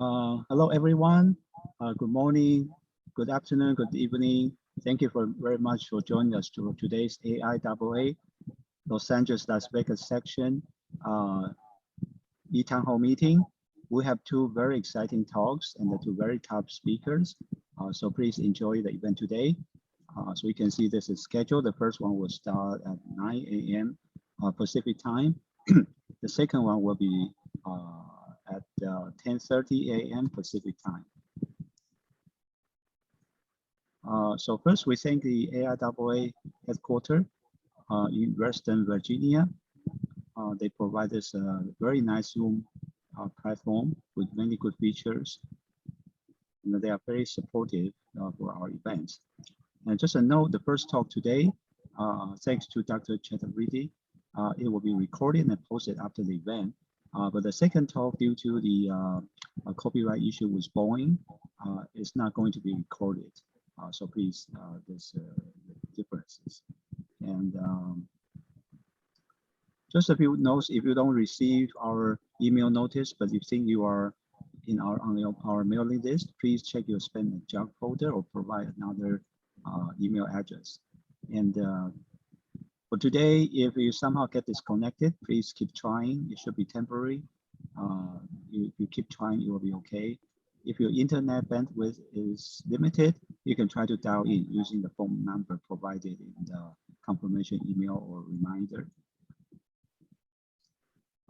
Hello, everyone. Good morning, good afternoon, good evening. Thank you very much for joining us to today's AIAA Los Angeles Las Vegas section uh, e-town hall meeting. We have two very exciting talks and the two very top speakers. So please enjoy the event today. So you can see this is scheduled. The first one will start at 9 a.m. Pacific time. The second one will be at 10:30 a.m. Pacific time. So first, we thank the AIAA headquarters in Western Virginia. They provide us a very nice Zoom platform with many good features. And they are very supportive for our events. And just a note, the first talk today, thanks to Dr. Chaturvedi, it will be recorded and posted after the event. But the second talk, due to the copyright issue with Boeing, is not going to be recorded. So please, there's differences. And just a few notes, if you don't receive our email notice, but you think you are in our mailing list, please check your spam and junk folder or provide another email address. And for today, if you somehow get disconnected, please keep trying. It should be temporary. If you keep trying, it will be okay. If your internet bandwidth is limited, you can try to dial in using the phone number provided in the confirmation email or reminder.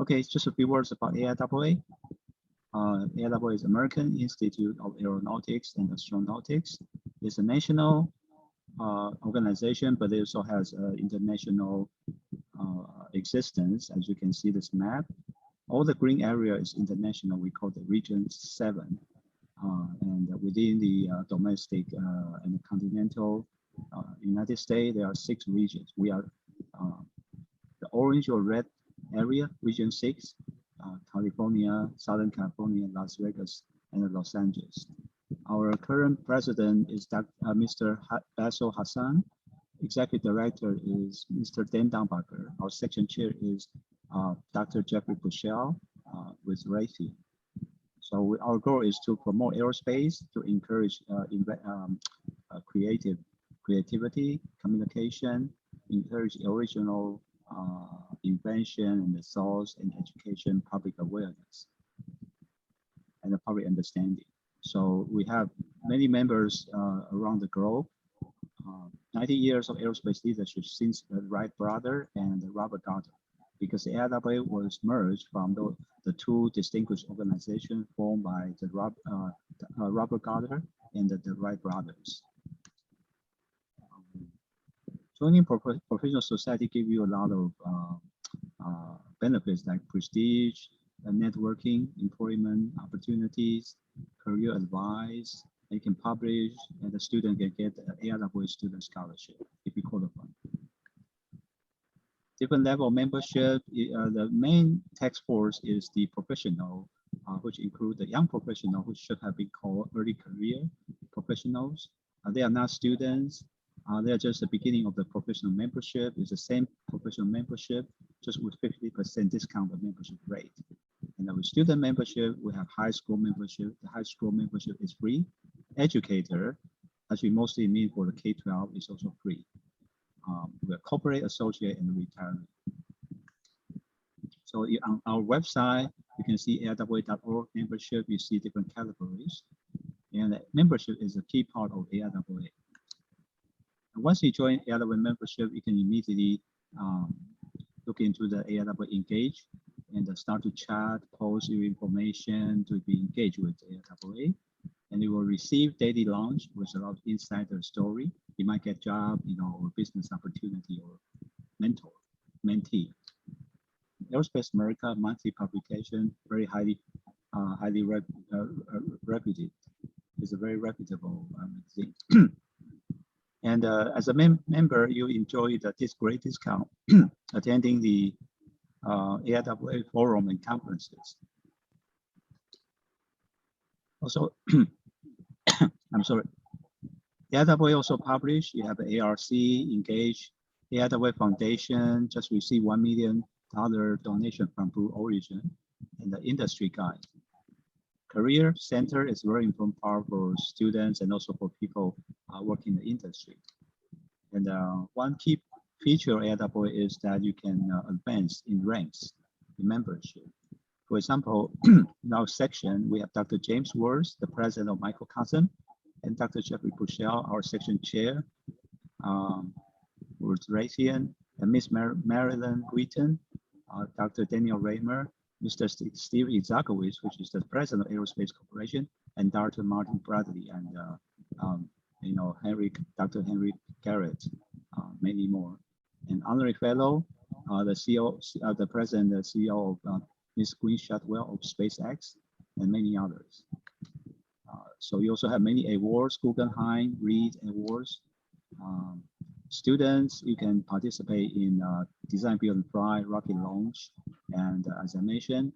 Okay, just a few words about AIAA. AIAA is American Institute of Aeronautics and Astronautics. It's a national organization, but it also has international existence. As you can see this map, all the green area is international. We call the Region 7. And within the domestic and the continental United States, there are 6 regions. We are the orange or red area, Region 6, California, Southern California, Las Vegas, and Los Angeles. Our current president is Mr. Basil Hassan. Executive director is Mr. Dan Dumbacher. Our section chair is Dr. Jeffrey Bushell with Raytheon. So our goal is to promote aerospace, to encourage creativity, communication, encourage original invention and the thoughts and education, public awareness, and the public understanding. So we have many members around the globe. 90 years of aerospace leadership since the Wright brother and Robert Goddard, because the AIAA was merged from the two distinguished organizations formed by the Robert Goddard and the Wright brothers. Joining professional society gives you a lot of benefits like prestige, networking, employment opportunities, career advice. You can publish, and the student can get an AIAA student scholarship if you qualify. Different level of membership. The main task force is the professional, which include the young professional, who should have been called early career professionals. They are not students. They are just the beginning of the professional membership. It's the same professional membership, just with 50% discount of membership rate. And with student membership, we have high school membership. The high school membership is free. Educator, as we mostly mean for the K-12, is also free. We're corporate, associate, and retirement. So on our website, you can see AIAA.org membership. You see different categories. And membership is a key part of AIAA. And once you join AIAA membership, you can immediately look into the AIAA Engage and start to chat, post your information to be engaged with AIAA. And you will receive daily lunch with a lot of insider story. You might get job, or business opportunity or mentor, mentee. Aerospace America monthly publication, very highly reputed. It's a very reputable magazine. And as a member, you enjoy this great discount attending the AIAA forum and conferences. Also, I'm sorry. AIAA also published. You have ARC, Engage, AIAA Foundation just received $1 million donation from Blue Origin, and the industry guide. career center is very important part for students and also for people working in the industry. And one key feature of AIAA is that you can advance in ranks in membership. For example, in our section, we have Dr. James Worth, the president of microcosm, and Dr. Jeffrey Bushell, our section chair, Ruth Raytheon, and Miss Marilyn Wheaton, Dr. Daniel Raymer, Mr. Steve Izakowicz, which is the president of Aerospace Corporation, and Dr. Martin Bradley, and Dr. Henry Garrett, many more. And honorary fellow, the CEO, the president, the CEO of Ms. Gwynne Shotwell of SpaceX, and many others. So you also have many awards, Guggenheim, Reed Awards. Students, you can participate in Design, Build, and Fly rocket launch. And as I mentioned,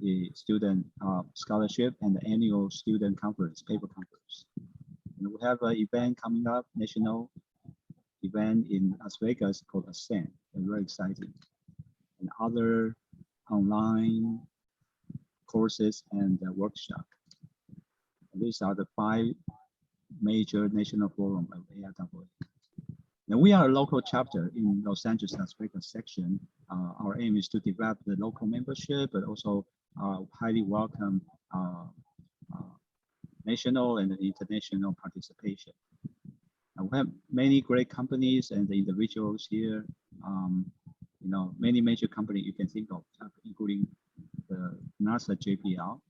the student scholarship and the annual student conference, paper conference. And we have an event coming up, national event in Las Vegas called Ascend, and very exciting. And other online courses and workshop. And these are the 5 major national forum of AIAA. Now we are a local chapter in Los Angeles, Las Vegas section. Our aim is to develop the local membership, but also highly welcome national and international participation. We have many great companies and the individuals here. Many major companies you can think of, including the NASA JPL,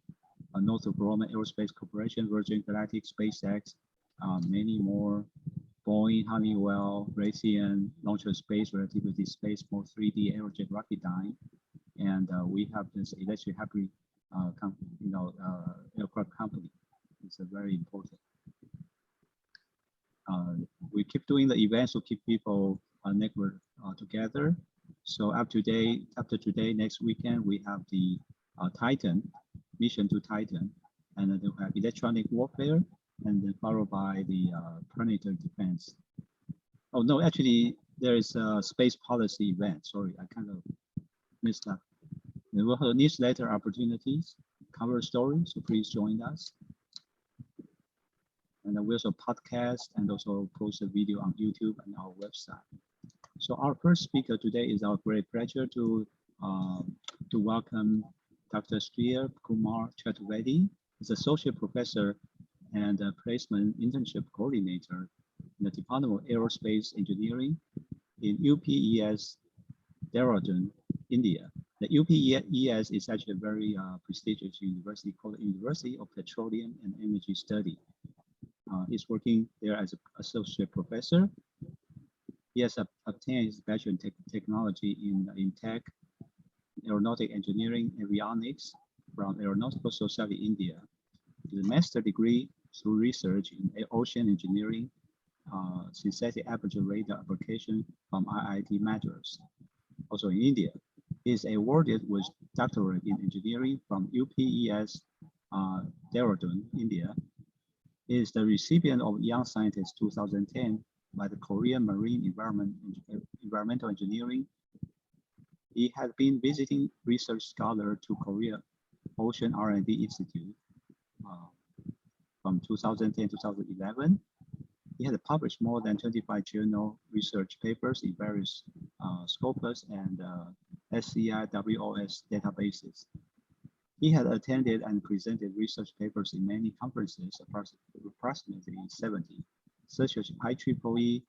Northrop Grumman Aerospace Corporation, Virgin Galactic, SpaceX, many more. Boeing, Honeywell, Raytheon, Launcher Space, Relativity Space, for 3D Aerojet Rocketdyne, and we have this electric hybrid, aircraft company. It's a very important. We keep doing the events to keep people network together. So after today, next weekend, we have the Titan, mission to Titan, and then we have electronic warfare, and then followed by the planetary defense. Oh no, actually there is a space policy event. Sorry, I kind of missed that. And we'll have newsletter opportunities, cover stories, so please join us. And then we also podcast and also post a video on YouTube and our website. So our first speaker today is our great pleasure to welcome Dr. Sriya Kumar Chaturvedi. He's associate professor and placement internship coordinator in the Department of Aerospace Engineering in UPES, Dehradun, India. The UPES is actually a very prestigious university called the University of Petroleum and Energy Study. He's working there as an associate professor. He has obtained his bachelor in technology in tech, aeronautic engineering, avionics from Aeronautical Society India. The master degree through research in ocean engineering, synthetic aperture radar application from IIT Madras, also in India. He is awarded with doctorate in engineering from UPES Dehradun, India. He is the recipient of Young Scientist 2010 by the Korean Marine Environmental Engineering. He has been visiting research scholar to Korea Ocean R&D Institute from 2010 to 2011. He had published more than 25 journal research papers in various Scopus and SCI WOS databases. He had attended and presented research papers in many conferences, approximately 70, such as IEEE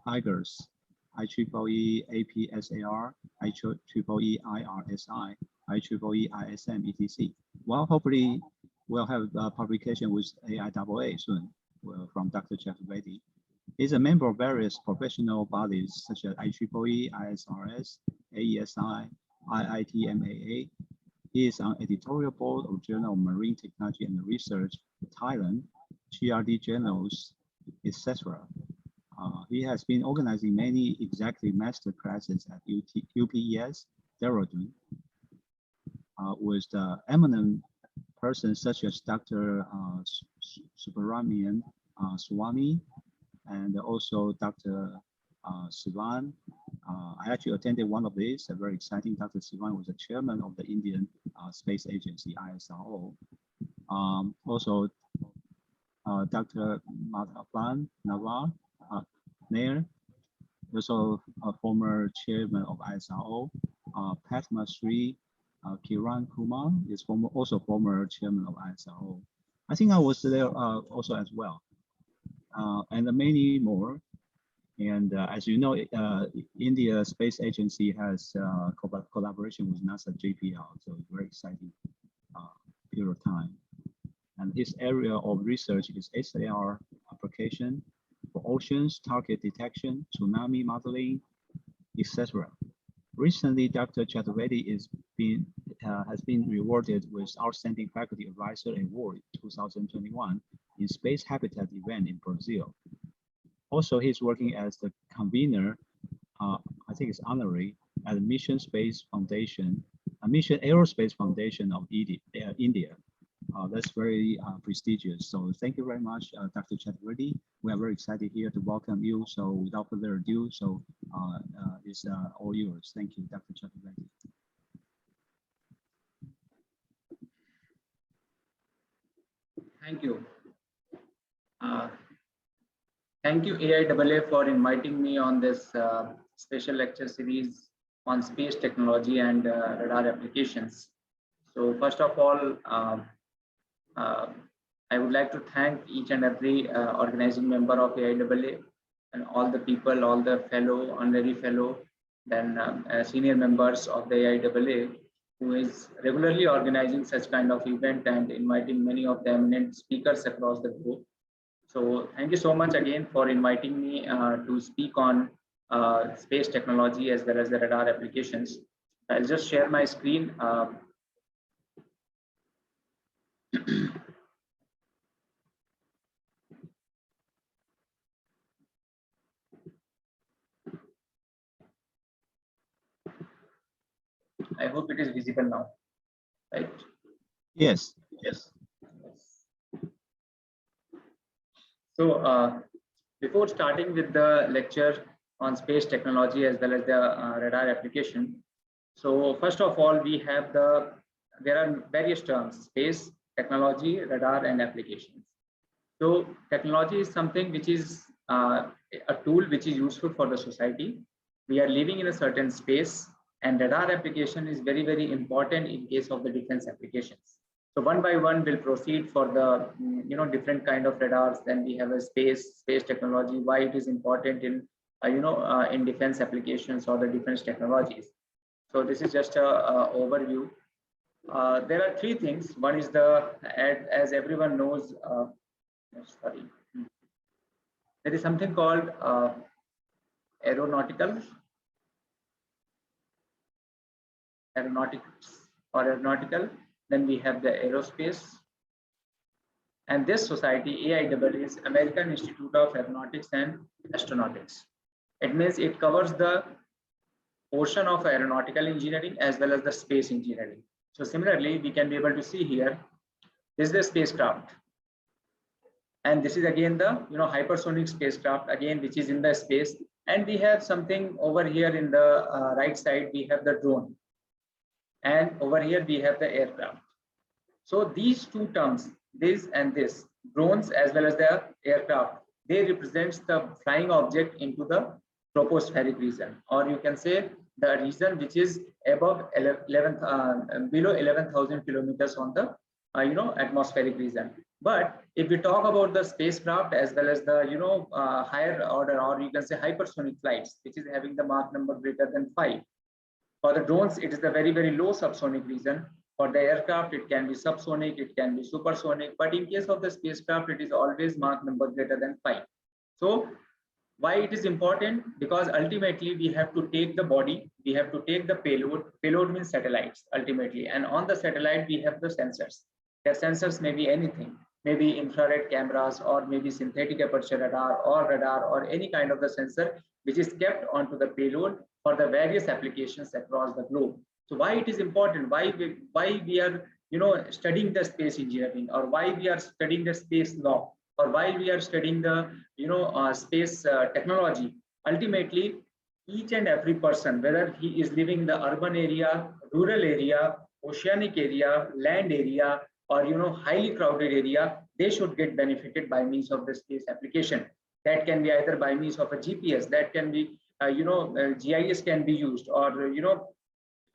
IGERS, IEEE APSAR, IEEE IRSI, IEEE ISM, etc. Well, hopefully we'll have a publication with AIAA soon from Dr. Chaturvedi. He's a member of various professional bodies such as IEEE, ISRS, AESI, IITMAA. He is on editorial board of Journal of Marine Technology and Research, Thailand, GRD journals, etc. He has been organizing many executive master classes at UPES, Dehradun, with eminent persons such as Dr. Subramanian Swamy, and also Dr. Sivan. I actually attended one of these, very exciting. Dr. Sivan was the chairman of the Indian Space Agency, ISRO. Also, Dr. Madhavan Nair, also a former chairman of ISRO. Padma Sri Kiran Kumar is also former chairman of ISRO. I think I was there also as well, and many more. And as you know, India Space Agency has collaboration with NASA JPL, so it's very exciting period of time. And his area of research is SAR application for oceans, target detection, tsunami modeling, etc. Recently, Dr. Chaturvedi has been rewarded with Outstanding Faculty Advisor Award 2021 in Space Habitat event in Brazil. Also, he's working as the convener, I think it's honorary, at the Mission Space Foundation, Mission Aerospace Foundation of India. That's very prestigious. So thank you very much, Dr. Chaturvedi. We are very excited here to welcome you. So without further ado, so it's all yours. Thank you, Dr. Chaturvedi. Thank you. Thank you, AIAA, for inviting me on this special lecture series on space technology and radar applications. So first of all, I would like to thank each and every organizing member of AIAA and all the people, all the fellow, honorary fellow, then senior members of the AIAA, who is regularly organizing such kind of event and inviting many of the eminent speakers across the globe. So thank you so much again for inviting me to speak on space technology as well as the radar applications. I'll just share my screen. I hope it is visible now, right? Yes, yes. So before starting with the lecture on space technology as well as the radar application, so first of all, we have there are various terms: space, technology, radar, and applications. So technology is something which is a tool which is useful for the society. We are living in a certain space, and radar application is very, very important in case of the defense applications. So one by one, we'll proceed for the different kind of radars. Then we have a space technology, why it is important in in defense applications or the defense technologies. So this is just a overview. There are three things. One is as everyone knows, sorry, there is something called aeronautics or aeronautical. Then we have the aerospace, and this society, AIAA, is American Institute of Aeronautics and Astronautics. It means it covers the portion of aeronautical engineering as well as the space engineering. So similarly, we can be able to see here, this is the spacecraft, and this is again the hypersonic spacecraft, again which is in the space. And we have something over here in the right side, we have the drone, and over here we have the aircraft. So these two terms, this and this, drones as well as the aircraft, they represent the flying object into the tropospheric region, or you can say the region which is above below 11,000 kilometers on the atmospheric region. But if we talk about the spacecraft as well as the higher order, or you can say hypersonic flights, which is having the Mach number greater than 5. For the drones, it is the very, very low subsonic region. For the aircraft, it can be subsonic, it can be supersonic, but in case of the spacecraft, it is always Mach number greater than 5. So why it is important? Because ultimately we have to take the body, we have to take the payload. Payload means satellites ultimately, and on the satellite we have the sensors. The sensors may be anything, maybe infrared cameras, or maybe synthetic aperture radar, or any kind of the sensor which is kept onto the payload for the various applications across the globe. So why it is important? Why we are studying the space engineering, or why we are studying the space law, or why we are studying the space technology? Ultimately, each and every person, whether he is living in the urban area, rural area, oceanic area, land area, or highly crowded area, they should get benefited by means of the space application. That can be either by means of a GPS, that can be GIS can be used, or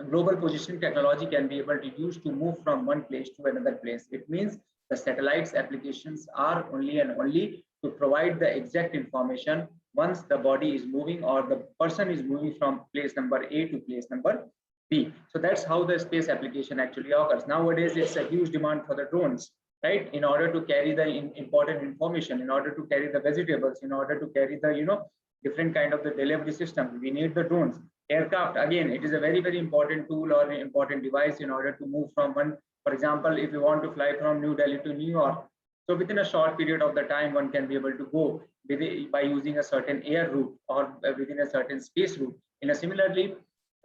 global positioning technology can be able to use to move from one place to another place. It means the satellites applications are only and only to provide the exact information once the body is moving or the person is moving from place number A to place number B. So that's how the space application actually occurs. Nowadays, it's a huge demand for the drones, right? In order to carry the important information, in order to carry the vegetables, in order to carry the different kind of the delivery system, we need the drones. Aircraft, again, it is a very, very important tool or an important device in order to move from one. For example, if you want to fly from New Delhi to New York, so within a short period of the time, one can be able to go by using a certain air route or within a certain space route. Similarly,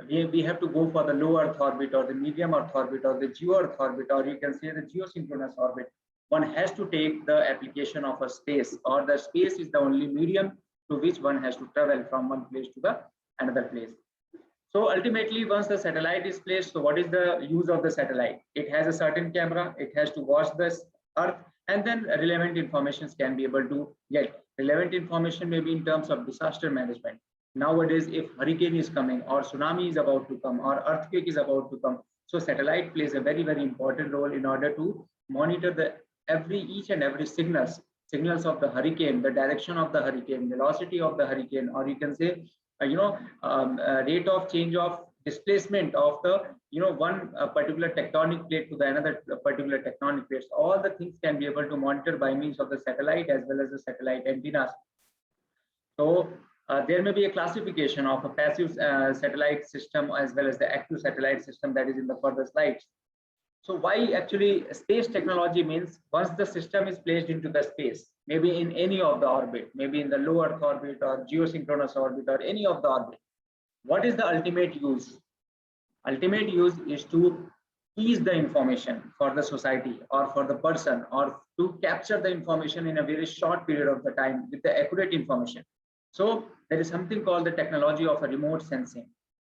we have to go for the low Earth orbit or the medium Earth orbit or the geo Earth orbit, or you can say the geosynchronous orbit. One has to take the application of a space, or the space is the only medium to which one has to travel from one place to the another place. So ultimately, once the satellite is placed, so what is the use of the satellite? It has a certain camera, it has to watch this Earth, and then relevant information can be able to get. Relevant information may be in terms of disaster management. Nowadays, if hurricane is coming, or tsunami is about to come, or earthquake is about to come, so satellite plays a very, very important role in order to monitor the each and every signals of the hurricane, the direction of the hurricane, velocity of the hurricane, or you can say rate of change of displacement of the one particular tectonic plate to the another particular tectonic plates. All the things can be able to monitor by means of the satellite as well as the satellite antennas. So there may be a classification of a passive satellite system as well as the active satellite system that is in the further slides. So why actually space technology means once the system is placed into the space, maybe in any of the orbit, maybe in the low Earth orbit or geosynchronous orbit or any of the orbit, what is the ultimate use? Ultimate use is to ease the information for the society or for the person, or to capture the information in a very short period of the time with the accurate information. So there is something called the technology of a remote sensing.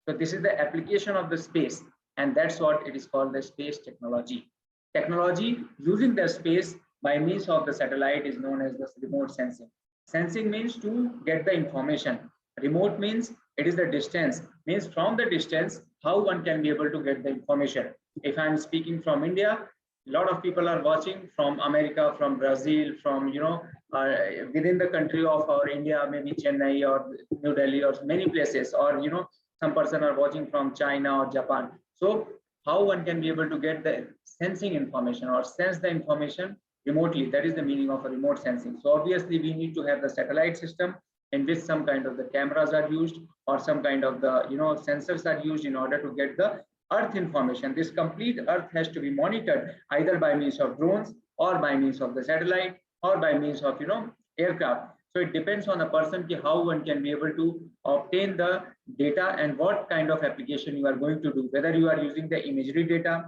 So this is the application of the space, and that's what it is called, the space technology. Technology using the space by means of the satellite is known as the remote sensing. Sensing means to get the information. Remote means it is the distance, means from the distance how one can be able to get the information. If I'm speaking from India, a lot of people are watching from America, from Brazil, from within the country of our India, maybe Chennai or New Delhi or many places, or some person are watching from China or Japan. So how one can be able to get the sensing information or sense the information remotely? That is the meaning of a remote sensing. So obviously we need to have the satellite system in which some kind of the cameras are used or some kind of the sensors are used in order to get the Earth information. This complete Earth has to be monitored either by means of drones or by means of the satellite or by means of aircraft. So it depends on the person how one can be able to obtain the data and what kind of application you are going to do, whether you are using the imagery data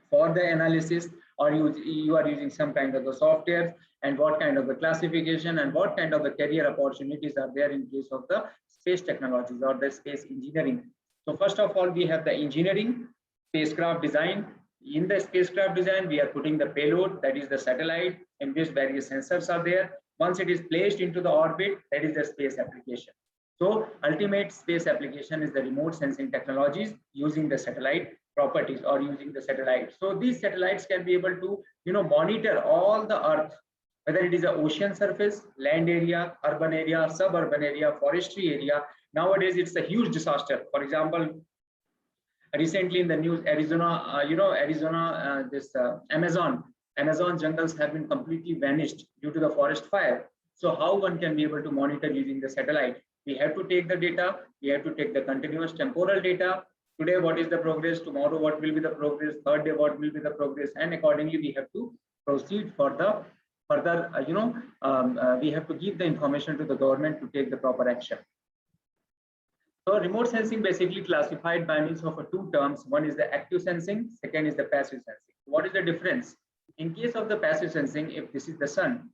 for the analysis or you are using some kind of the software, and what kind of the classification and what kind of the career opportunities are there in case of the space technologies or the space engineering. So first of all, we have the engineering, spacecraft design. In the spacecraft design, we are putting the payload, that is the satellite, in which various sensors are there. Once it is placed into the orbit, that is the space application. So ultimate space application is the remote sensing technologies using the satellite properties or using the satellite. So these satellites can be able to monitor all the Earth, whether it is the ocean surface, land area, urban area, suburban area, forestry area. Nowadays, it's a huge disaster. For example, recently in the news, Arizona, Amazon jungles have been completely vanished due to the forest fire. So how one can be able to monitor using the satellite? We have to take the data. We have to take the continuous temporal data. Today, what is the progress? Tomorrow, what will be the progress? Third day, what will be the progress? And accordingly, we have to proceed for the further, we have to give the information to the government to take the proper action. So remote sensing basically classified by means of two terms. One is the active sensing, second is the passive sensing. What is the difference? In case of the passive sensing, if this is the sun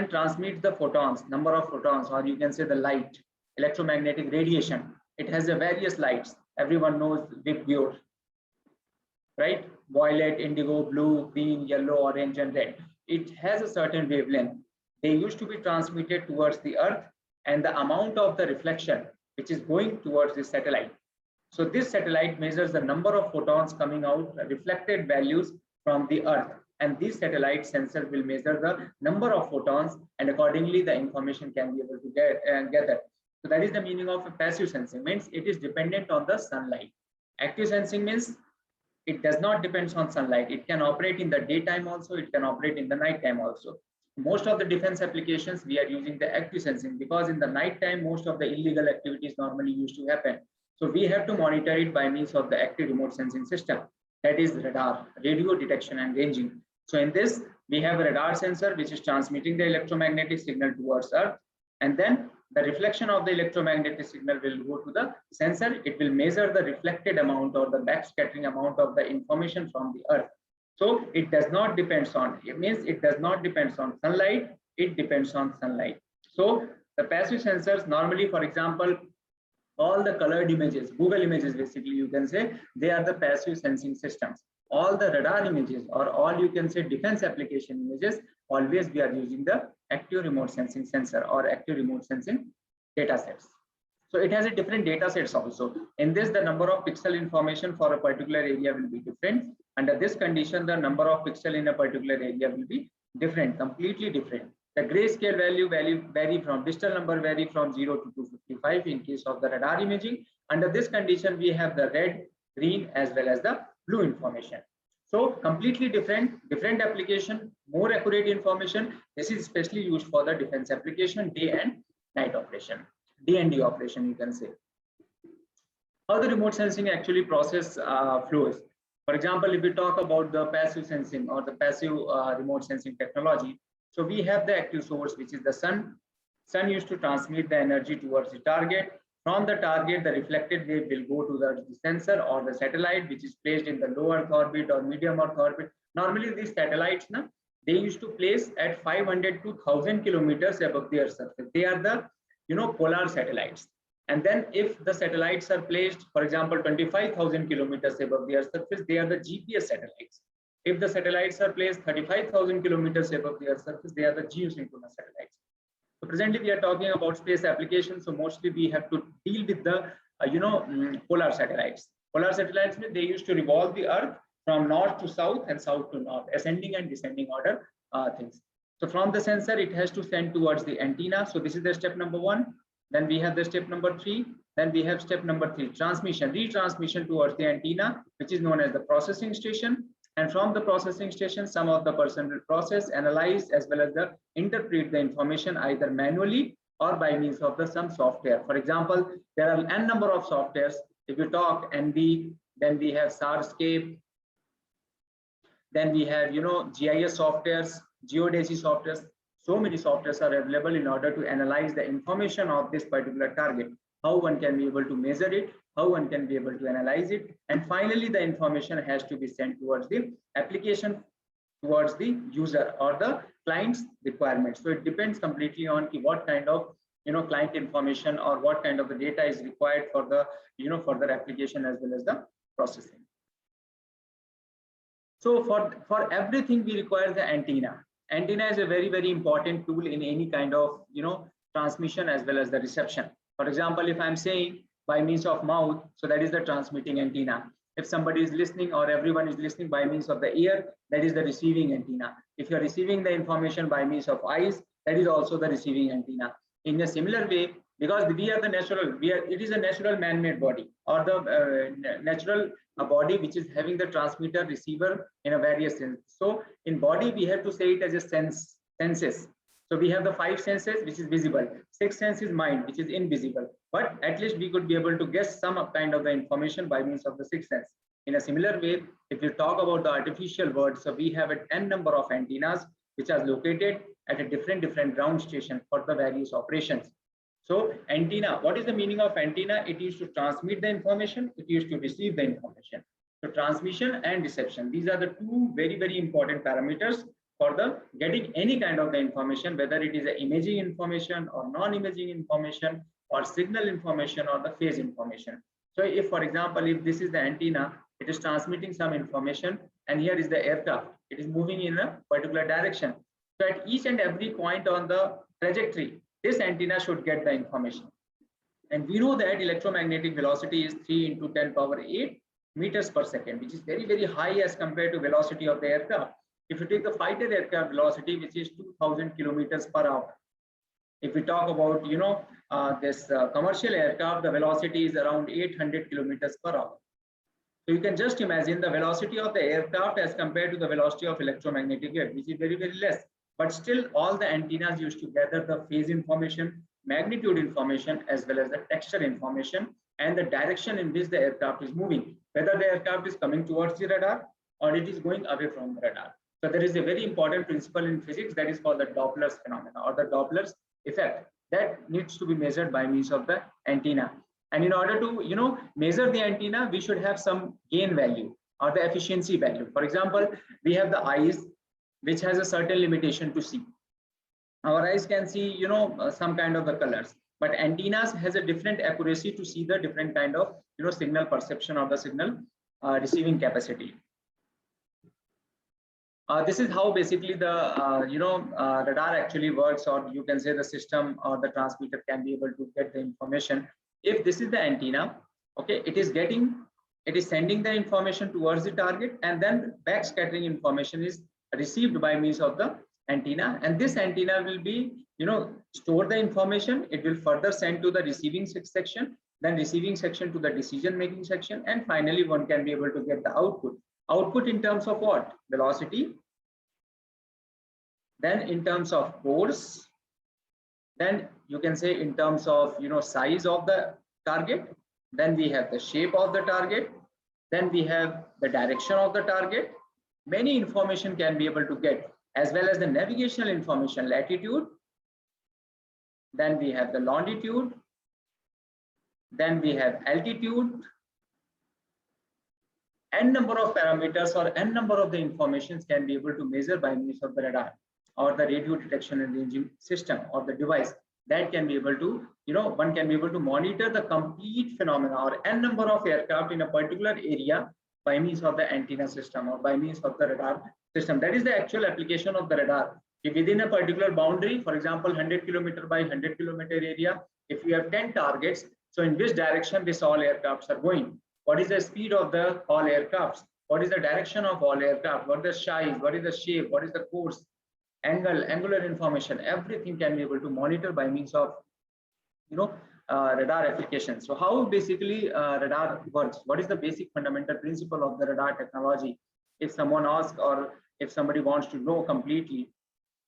transmits the photons, number of photons, or you can say the light. electromagnetic radiation. It has a various lights. Everyone knows VIBGYOR, right? Violet, indigo, blue, green, yellow, orange, and red. It has a certain wavelength. They used to be transmitted towards the Earth, and the amount of the reflection which is going towards the satellite. So this satellite measures the number of photons coming out, reflected values from the Earth, and this satellite sensor will measure the number of photons, and accordingly the information can be able to gather. So that is the meaning of a passive sensing, means it is dependent on the sunlight. Active sensing means it does not depend on sunlight. It can operate in the daytime also, it can operate in the nighttime also. Most of the defense applications we are using the active sensing, because in the nighttime most of the illegal activities normally used to happen. So we have to monitor it by means of the active remote sensing system, that is radar, radio detection and ranging. So in this we have a radar sensor which is transmitting the electromagnetic signal towards Earth, and then the reflection of the electromagnetic signal will go to the sensor. It will measure the reflected amount or the backscattering amount of the information from the Earth. So it does not depend on, it means it does not depend on sunlight, it depends on sunlight. So the passive sensors normally, for example, all the colored images, Google images, basically you can say they are the passive sensing systems. All the radar images, or all you can say defense application images, always we are using the active remote sensing sensor or active remote sensing data sets. So it has a different data sets also. In this, the number of pixel information for a particular area will be different. Under this condition, the number of pixel in a particular area will be different, completely different. The grayscale value vary from digital number vary from 0 to 255 in case of the radar imaging. Under this condition, we have the red, green as well as the blue information. So completely different application, more accurate information. This is especially used for the defense application, day and night operation, D&D operation you can say. How the remote sensing actually process flows. For example, if we talk about the passive sensing or the passive remote sensing technology, so we have the active source, which is the sun. Sun used to transmit the energy towards the target. From the target, the reflected wave will go to the sensor or the satellite, which is placed in the low Earth orbit or medium Earth orbit. Normally, these satellites, they used to place at 500 to 1,000 kilometers above the Earth's surface. They are the, polar satellites. And then if the satellites are placed, for example, 25,000 kilometers above the Earth's surface, they are the GPS satellites. If the satellites are placed 35,000 kilometers above the Earth's surface, they are the geosynchronous satellites. So presently we are talking about space applications. So mostly we have to deal with the, polar satellites. Polar satellites, they used to revolve the Earth from north to south and south to north, ascending and descending order things. So from the sensor, it has to send towards the antenna. So this is the step number 1. Then we have the step number 3. Then we have step number 3, transmission, retransmission towards the antenna, which is known as the processing station. And from the processing station, some of the person will process, analyze, as well as the interpret the information either manually or by means of some software. For example, there are n number of softwares. If you talk NB, then we have SARscape, then we have GIS softwares, geodesy softwares. So many softwares are available in order to analyze the information of this particular target. How one can be able to measure it, how one can be able to analyze it, and finally the information has to be sent towards the application, towards the user or the client's requirements. So it depends completely on what kind of client information or what kind of the data is required for the further application as well as the processing. So for everything we require the antenna. Antenna is a very, very important tool in any kind of transmission as well as the reception. For example, if I'm saying by means of mouth, so that is the transmitting antenna. If somebody is listening or everyone is listening by means of the ear, that is the receiving antenna. If you're receiving the information by means of eyes, that is also the receiving antenna. In a similar way, because we are the natural, it is a natural man-made body or the natural body which is having the transmitter receiver in a various sense. So in body, we have to say it as a senses. So we have the 5 senses, which is visible. 6th sense is mind, which is invisible. But at least we could be able to guess some kind of the information by means of the 6th sense. In a similar way, if you talk about the artificial world, so we have an n number of antennas which are located at a different ground station for the various operations. So antenna, what is the meaning of antenna? It used to transmit the information, it used to receive the information. So transmission and reception, these are the 2 very, very important parameters for the getting any kind of the information, whether it is a imaging information or non-imaging information or signal information or the phase information. So if, for example, if this is the antenna, it is transmitting some information, and here is the aircraft, it is moving in a particular direction. So at each and every point on the trajectory, this antenna should get the information. And we know that electromagnetic velocity is 3 × 10⁸ meters per second, which is very, very high as compared to velocity of the aircraft. If you take the fighter aircraft velocity, which is 2000 kilometers per hour. If we talk about, this commercial aircraft, the velocity is around 800 kilometers per hour. So you can just imagine the velocity of the aircraft as compared to the velocity of electromagnetic wave, which is very, very less. But still, all the antennas used to gather the phase information, magnitude information, as well as the texture information, and the direction in which the aircraft is moving, whether the aircraft is coming towards the radar or it is going away from the radar. So there is a very important principle in physics that is called the Doppler's phenomena or the Doppler's effect that needs to be measured by means of the antenna. And in order to measure the antenna, we should have some gain value or the efficiency value. For example, we have the eyes, which has a certain limitation to see. Our eyes can see some kind of the colors, but antennas has a different accuracy to see the different kind of signal perception or the signal receiving capacity. This is how basically the radar actually works, or you can say the system or the transmitter can be able to get the information. If this is the antenna, okay, it is sending the information towards the target, and then backscattering information is received by means of the antenna, and this antenna will be store the information. It will further send to the receiving section, then receiving section to the decision making section, and finally one can be able to get the output in terms of what? Velocity, then in terms of force, then you can say in terms of size of the target, then we have the shape of the target, then we have the direction of the target. Many information can be able to get, as well as the navigational information, latitude, then we have the longitude, then we have altitude. N number of parameters or N number of the informations can be able to measure by means of the radar or the radio detection and ranging system or the device that can be able to, one can be able to monitor the complete phenomena or N number of aircraft in a particular area by means of the antenna system or by means of the radar system. That is the actual application of the radar. If within a particular boundary, for example, 100 kilometer by 100 kilometer area, if you have 10 targets, so in which direction this all aircrafts are going? What is the speed of the all aircrafts? What is the direction of all aircraft? What is the size? What is the shape? What is the course? Angle, angular information, everything can be able to monitor by means of radar application. So how basically radar works? What is the basic fundamental principle of the radar technology? If someone asks or if somebody wants to know completely,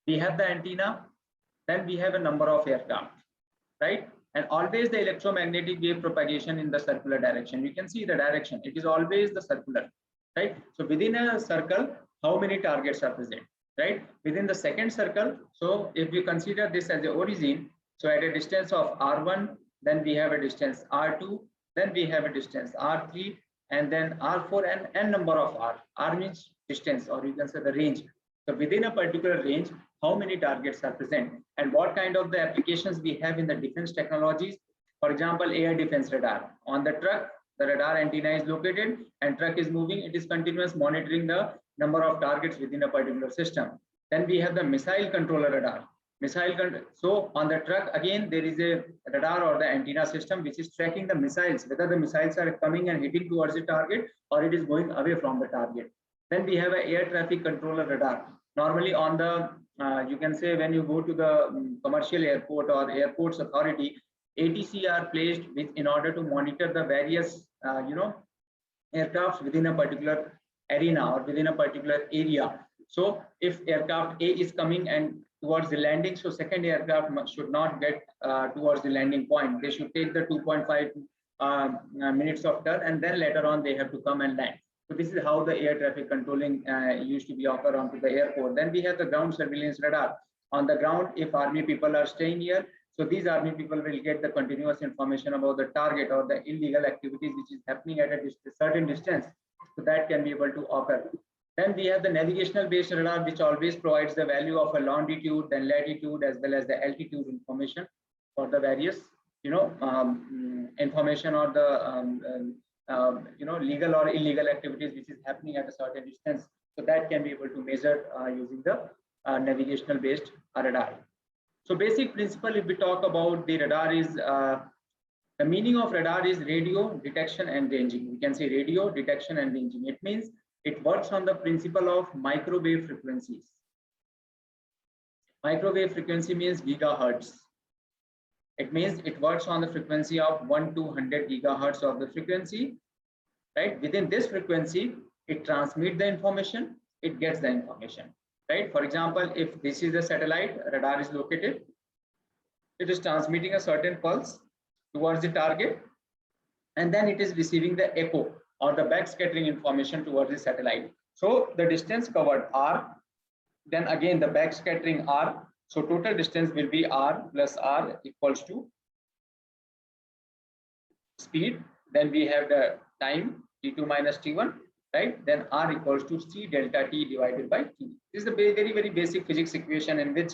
we have the antenna, then we have a number of aircraft, right? And always the electromagnetic wave propagation in the circular direction. You can see the direction, it is always the circular, right? So within a circle, how many targets are present, right? Within the second circle, so if we consider this as the origin, so at a distance of R1, then we have a distance R2, then we have a distance R3, and then R4 and N number of R. R means distance, or you can say the range. So within a particular range, how many targets are present and what kind of the applications we have in the defense technologies. For example, air defense radar. On the truck, the radar antenna is located and truck is moving. It is continuous monitoring the number of targets within a particular system. Then we have the missile controller radar. So on the truck, again, there is a radar or the antenna system which is tracking the missiles, whether the missiles are coming and hitting towards the target or it is going away from the target. Then we have an air traffic controller radar. Normally on the, you can say when you go to the commercial airport or airports authority, ATC are placed in order to monitor the various, aircrafts within a particular arena or within a particular area. So if aircraft A is coming and towards the landing, so second aircraft should not get towards the landing point. They should take the 2.5 minutes of turn, and then later on they have to come and land. So this is how the air traffic controlling used to be offered onto the airport. Then we have the ground surveillance radar. On the ground, if army people are staying here, so these army people will get the continuous information about the target or the illegal activities which is happening at a certain distance. So that can be able to occur. Then we have the navigational based radar, which always provides the value of a longitude and latitude as well as the altitude information for the various information or the legal or illegal activities which is happening at a certain distance. So that can be able to measure using the navigational based radar. So basic principle, if we talk about the radar, is the meaning of radar is radio detection and ranging. We can say radio detection and ranging. It means it works on the principle of microwave frequencies. Microwave frequency means gigahertz. It means it works on the frequency of 1 to 100 gigahertz of the frequency, right? Within this frequency, it transmits the information, it gets the information, right? For example, if this is the satellite, radar is located, it is transmitting a certain pulse towards the target, and then it is receiving the echo or the backscattering information towards the satellite. So the distance covered R, then again the backscattering R. So total distance will be R plus R equals to speed. Then we have the time T2 minus T1, right? Then R equals to C delta T divided by T. This is a very basic physics equation in which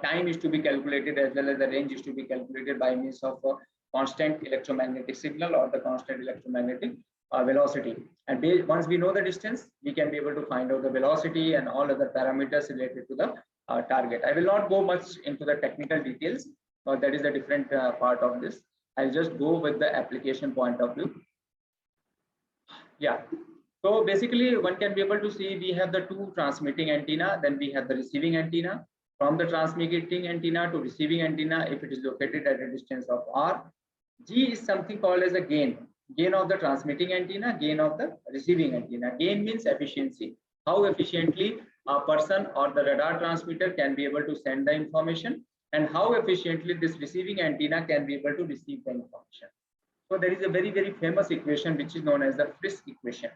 time is to be calculated as well as the range is to be calculated by means of a constant electromagnetic signal or the constant electromagnetic velocity. And once we know the distance, we can be able to find out the velocity and all other parameters related to the target. I will not go much into the technical details, but that is a different part of this. I'll just go with the application point of view. Yeah. So basically, one can be able to see we have the two transmitting antenna, then we have the receiving antenna. From the transmitting antenna to receiving antenna, if it is located at a distance of R, G is something called as a gain. Gain of the transmitting antenna, gain of the receiving antenna. Gain means efficiency. How efficiently a person or the radar transmitter can be able to send the information, and how efficiently this receiving antenna can be able to receive the information. So there is a very famous equation which is known as the Frisk equation.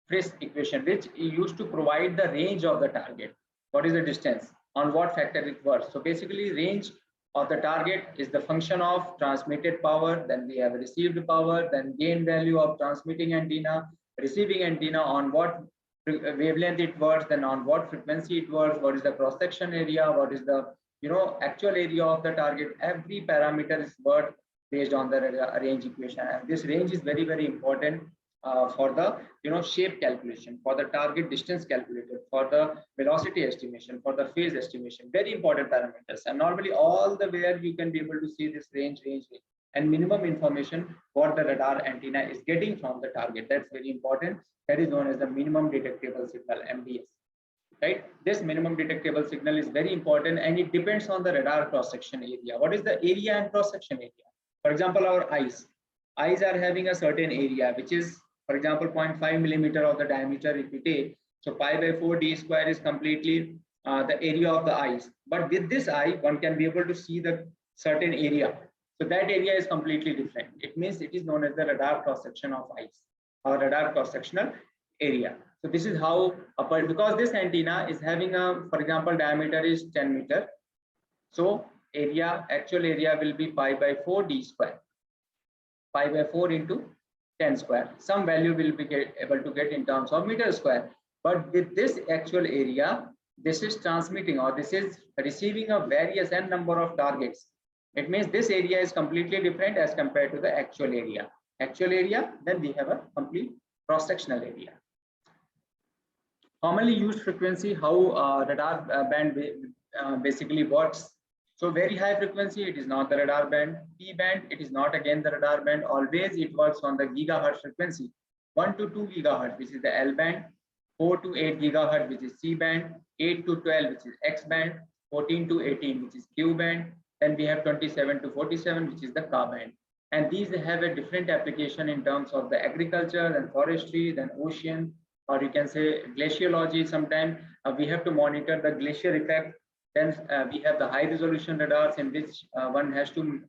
Frisk equation, which used to provide the range of the target. What is the distance? On what factor it works? So basically, range of the target is the function of transmitted power, then we have received power, then gain value of transmitting antenna, receiving antenna, on what wavelength it works, then on what frequency it works, what is the cross section area, what is the actual area of the target. Every parameter is worked based on the range equation, and this range is very important for the shape calculation, for the target distance calculated, for the velocity estimation, for the phase estimation. Very important parameters, and normally all the where you can be able to see this range and minimum information what the radar antenna is getting from the target. That's very important. That is known as the minimum detectable signal, MDS, right? This minimum detectable signal is very important, and it depends on the radar cross section area. What is the area and cross section area? For example, our eyes are having a certain area which is, for example, 0.5 millimeter of the diameter if we take. So pi by 4 d square is completely the area of the eyes. But with this eye, one can be able to see the certain area. So that area is completely different. It means it is known as the radar cross section of eyes, or radar cross sectional area. So this is how, because this antenna is having a, for example, diameter is 10 meter. So area, actual area will be pi by 4 d square. Pi by 4 into 10 square. Some value will be able to get in terms of meter square. But with this actual area, this is transmitting, or this is receiving a various n number of targets. It means this area is completely different as compared to the actual area. Actual area, then we have a complete cross-sectional area. Commonly used frequency, how radar band basically works. So very high frequency, it is not the radar band. P band, it is not again the radar band. Always it works on the gigahertz frequency. 1 to 2 gigahertz, which is the L band. 4 to 8 gigahertz, which is C band. 8 to 12, which is X band. 14 to 18, which is Q band. Then we have 27 to 47, which is the Ka band. And these have a different application in terms of the agriculture and forestry, then ocean, or you can say glaciology. Sometimes we have to monitor the glacier effect. Then we have the high resolution radars in which one has to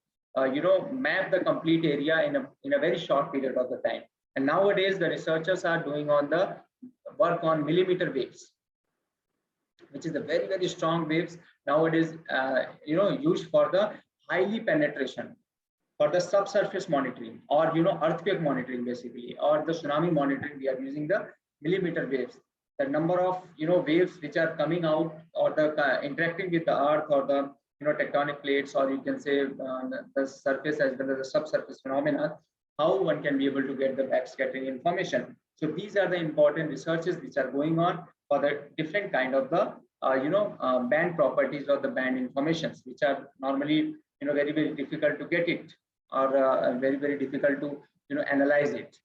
map the complete area in a very short period of the time. And nowadays the researchers are doing on the work on millimeter waves, which is the very strong waves nowadays used for the highly penetration, for the subsurface monitoring, or earthquake monitoring basically, or the tsunami monitoring. We are using the millimeter waves. The number of waves which are coming out, or the interacting with the earth, or the tectonic plates, or you can say the surface as well as the subsurface phenomena, how one can be able to get the backscattering information. So these are the important researches which are going on for the different kind of the band properties or the band informations, which are normally very, very difficult to get it, or very, very difficult to analyze it.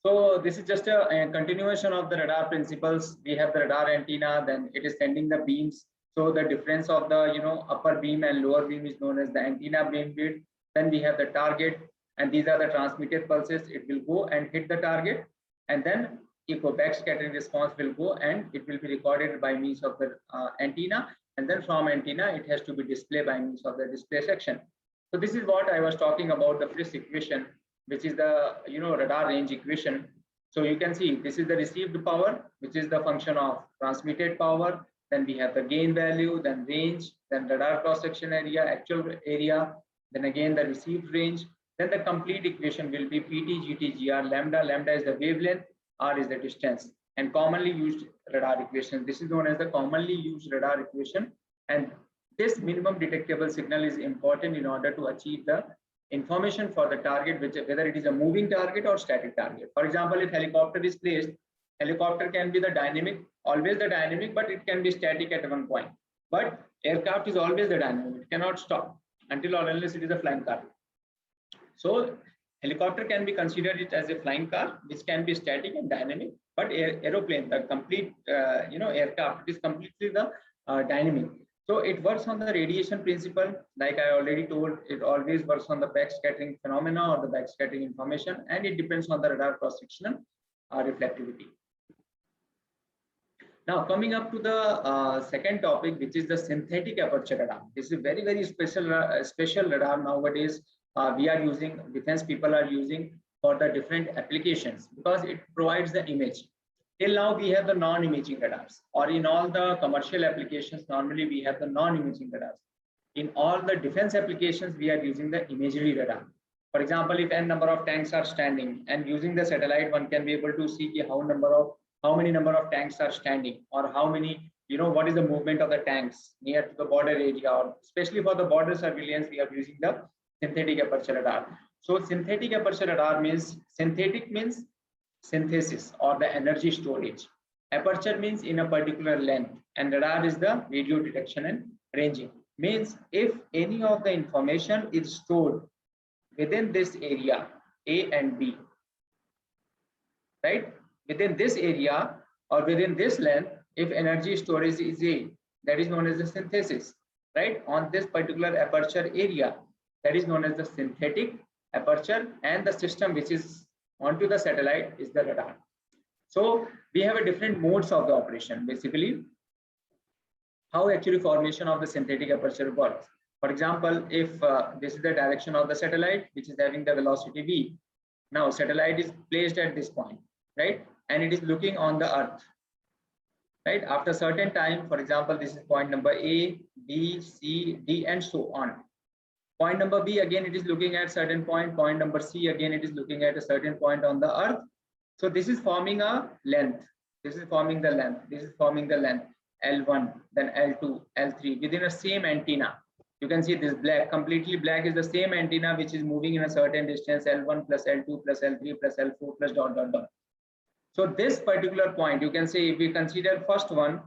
So this is just a continuation of the radar principles. We have the radar antenna, then it is sending the beams. So the difference of the upper beam and lower beam is known as the antenna beam width. Then we have the target, and these are the transmitted pulses. It will go and hit the target, and then echo backscattering response will go and it will be recorded by means of the antenna, and then from antenna it has to be displayed by means of the display section. So this is what I was talking about, the Friis equation, which is the radar range equation. So you can see this is the received power, which is the function of transmitted power. Then we have the gain value, then range, then radar cross section area, actual area, then again the received range. Then the complete equation will be PT, GT, GR, lambda. Lambda is the wavelength, R is the distance, and commonly used radar equation. This is known as the commonly used radar equation, and this minimum detectable signal is important in order to achieve the information for the target, whether it is a moving target or static target. For example, if helicopter is placed, helicopter can be the dynamic, always the dynamic, but it can be static at one point. But aircraft is always the dynamic, it cannot stop until or unless it is a flying car. So helicopter can be considered it as a flying car, which can be static and dynamic, but aeroplane, the complete aircraft, is completely the dynamic. So it works on the radiation principle, like I already told. It always works on the backscattering phenomena or the backscattering information, and it depends on the radar cross-sectional reflectivity. Now coming up to the second topic, which is the synthetic aperture radar. This is very, very special radar nowadays. We are using, defense people are using for the different applications, because it provides the image. Till now we have the non-imaging radars, or in all the commercial applications normally we have the non-imaging radars. In all the defense applications we are using the imagery radar. For example, if n number of tanks are standing, and using the satellite one can be able to see how many number of tanks are standing, or how many, what is the movement of the tanks near to the border area, or especially for the border surveillance we are using the synthetic aperture radar. So synthetic aperture radar means, synthetic means synthesis or the energy storage. Aperture means in a particular length, and radar is the radio detection and ranging. Means if any of the information is stored within this area A and B, right? Within this area or within this length, if energy storage is A, that is known as the synthesis, right? On this particular aperture area, that is known as the synthetic aperture, and the system which is onto the satellite is the radar. So we have a different modes of the operation. Basically, how actually formation of the synthetic aperture works. For example, if this is the direction of the satellite, which is having the velocity v. Now satellite is placed at this point, right? And it is looking on the earth, right? After certain time, for example, this is point number A, B, C, D, and so on. Point number B, again, it is looking at certain point. Point number C, again, it is looking at a certain point on the earth. So this is forming a length. This is forming the length. This is forming the length L1, then L2, L3 within a same antenna. You can see this black, completely black is the same antenna which is moving in a certain distance, L1 plus L2 plus L3 plus L4 plus dot dot dot. So this particular point, you can say, if we consider first one,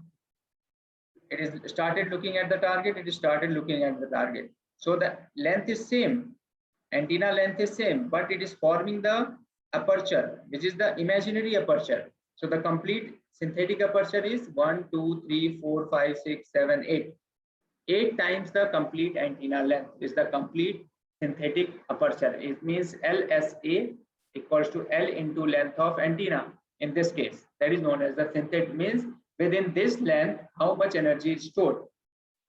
it is started looking at the target, it is started looking at the target. So the length is same, antenna length is same, but it is forming the aperture, which is the imaginary aperture. So the complete synthetic aperture is 1, 2, 3, 4, 5, 6, 7, 8. 8 times the complete antenna length is the complete synthetic aperture. It means LSA equals to L into length of antenna. In this case, that is known as the synthetic, means within this length, how much energy is stored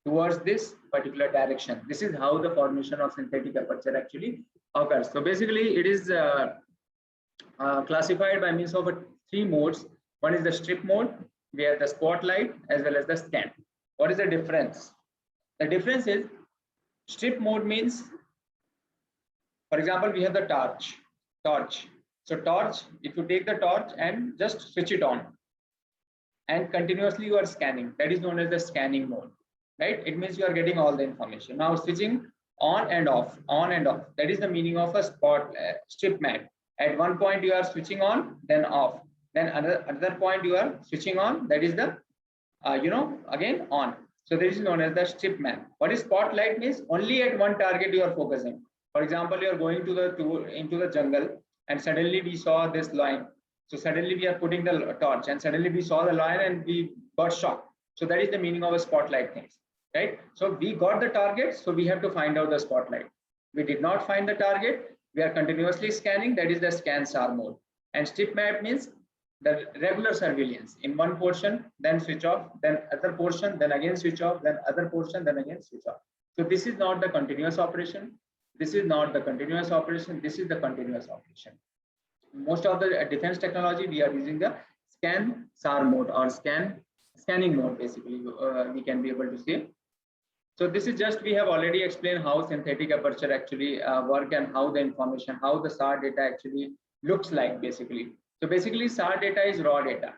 towards this particular direction. This is how the formation of synthetic aperture actually occurs. So basically it is classified by means of 3 modes. One is the strip mode, where the spotlight as well as the scan. What is the difference? The difference is, strip mode means, for example, we have the torch. So torch, if you take the torch and just switch it on and continuously you are scanning, that is known as the scanning mode. right? It means you are getting all the information. Now switching on and off, on and off. That is the meaning of a strip map. At one point you are switching on, then off. Then another point you are switching on. That is the again on. So this is known as the strip map. What is spotlight means? Only at one target you are focusing. For example, you are going into the jungle, and suddenly we saw this line. So suddenly we are putting the torch, and suddenly we saw the line and we got shocked. So that is the meaning of a spotlight things, right? So we got the target, so we have to find out the spotlight. We did not find the target. We are continuously scanning. That is the scan SAR mode. And strip map means the regular surveillance in one portion, then switch off, then other portion, then again switch off, then other portion, then again switch off. So this is not the continuous operation. This is not the continuous operation. This is the continuous operation. Most of the defense technology, we are using the scan SAR mode or scanning mode, basically, we can be able to say. So this is just, we have already explained how synthetic aperture actually work and how the information, how the SAR data actually looks like, basically. So basically SAR data is raw data.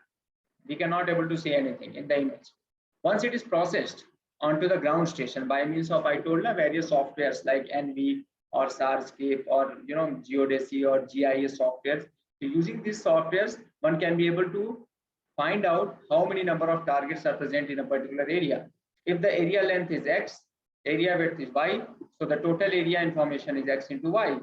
We cannot able to see anything in the image. Once it is processed onto the ground station by means of, I told you, various softwares like NV or SARscape or Geodesy or GIS softwares. So using these softwares, one can be able to find out how many number of targets are present in a particular area. If the area length is X, area width is Y, so the total area information is X into Y.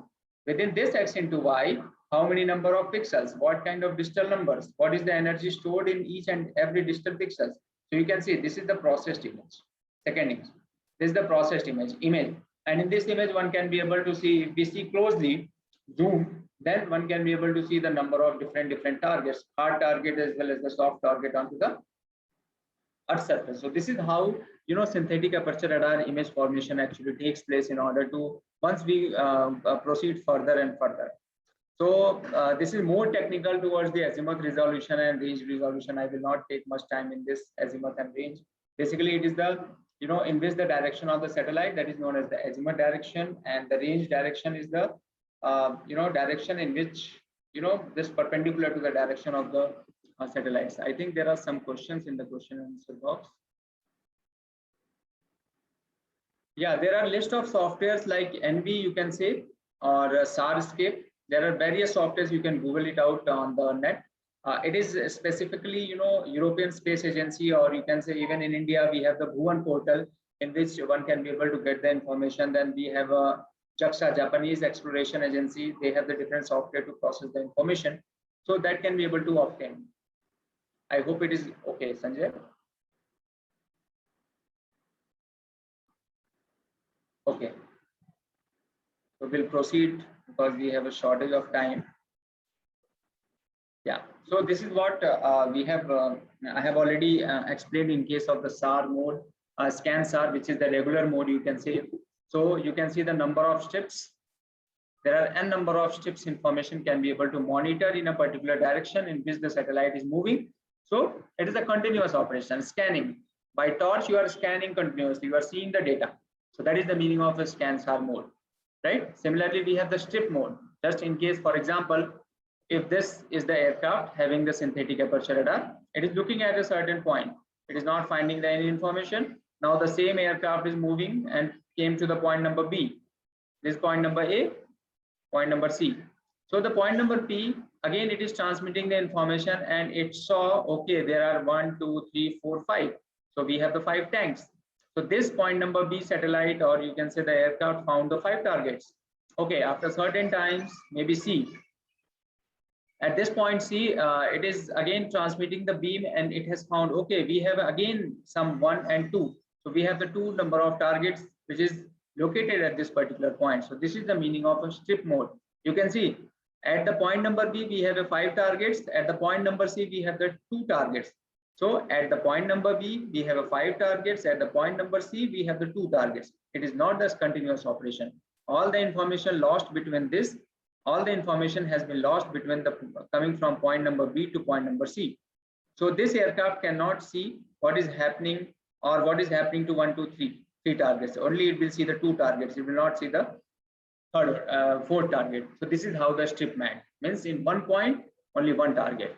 Within this X into Y, how many number of pixels, what kind of digital numbers, what is the energy stored in each and every digital pixels. So you can see this is the processed image. Second image, this is the processed image. And in this image, one can be able to see, if we see closely, zoom, then one can be able to see the number of different targets, hard target as well as the soft target onto the Earth surface. So this is how synthetic aperture radar image formation actually takes place in order to, once we proceed further and further. So this is more technical towards the azimuth resolution and range resolution. I will not take much time in this azimuth and range. Basically, it is the in which the direction of the satellite, that is known as the azimuth direction, and the range direction is the direction in which this perpendicular to the direction of the satellites. I think there are some questions in the question and answer box. Yeah, there are list of softwares like NV, you can say, or SARscape. There are various softwares, you can Google it out on the net. It is specifically, European Space Agency, or you can say even in India, we have the Bhuvan portal in which one can be able to get the information. Then we have a JAXA, Japanese Exploration Agency. They have the different software to process the information. So that can be able to obtain. I hope it is okay, Sanjay. Okay. So we'll proceed because we have a shortage of time. Yeah, so this is what we have. I have already explained in case of the SAR mode, scan SAR, which is the regular mode, you can say. So you can see the number of strips. There are n number of strips. Information can be able to monitor in a particular direction in which the satellite is moving. So it is a continuous operation. Scanning by torch, you are scanning continuously. You are seeing the data. So that is the meaning of a scan SAR mode, right? Similarly, we have the strip mode. Just in case, for example, if this is the aircraft having the synthetic aperture radar, it is looking at a certain point. It is not finding any information. Now the same aircraft is moving and came to the point number B. This is point number A, point number C. So the point number P, again, it is transmitting the information and it saw, okay, there are 1, 2, 3, 4, 5. So we have the 5 tanks. So this point number B satellite, or you can say the aircraft, found the 5 targets. Okay, after certain times, maybe C. At this point C, it is again transmitting the beam and it has found, okay, we have again some 1 and 2. So we have the 2 number of targets which is located at this particular point. So this is the meaning of a strip mode. You can see at the point number B, we have a 5 targets. At the point number C, we have the 2 targets. So at the point number B, we have a 5 targets. At the point number C, we have the 2 targets. It is not this continuous operation. All the information lost between this, all the information has been lost between the coming from point number B to point number C. So this aircraft cannot see what is happening or what is happening to 1, 2, 3 targets. Only it will see the 2 targets. It will not see the third, 4th target. So this is how the strip map means. In one point, only 1 target.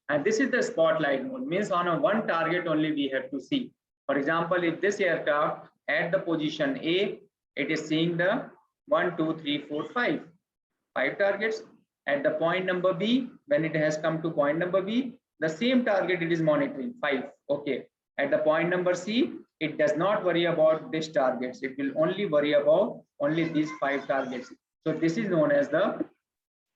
And this is the spotlight mode, means on a 1 target only we have to see. For example, if this aircraft at the position A, it is seeing the 1, 2, 3, 4, 5 targets. At the point number B, when it has come to point number B, the same target it is monitoring 5. Okay. At the point number C, it does not worry about these targets. It will only worry about only these 5 targets. So this is known as the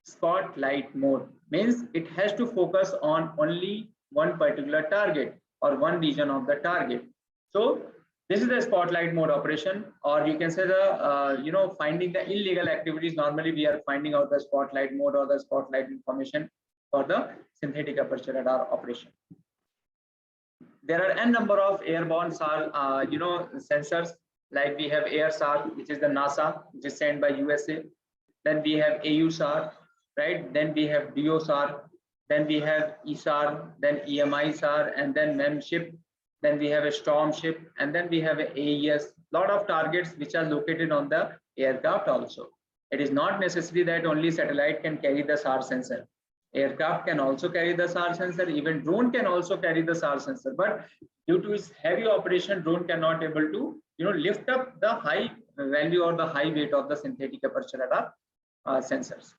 spotlight mode. Means it has to focus on only one particular target or one region of the target. So this is the spotlight mode operation, or you can say the finding the illegal activities. Normally we are finding out the spotlight mode or the spotlight information for the synthetic aperture radar operation. There are n number of airborne SAR sensors, like we have AirSAR, which is the NASA, which is sent by USA. Then we have AUSAR, right? Then we have DOSAR, then we have ESAR, then EMI-SAR, and then MEMSHIP. Then we have a storm ship, and then we have a AES. Lot of targets which are located on the aircraft also. It is not necessary that only satellite can carry the SAR sensor. Aircraft can also carry the SAR sensor. Even drone can also carry the SAR sensor. But due to its heavy operation, drone cannot able to lift up the high value or the high weight of the synthetic aperture radar sensors.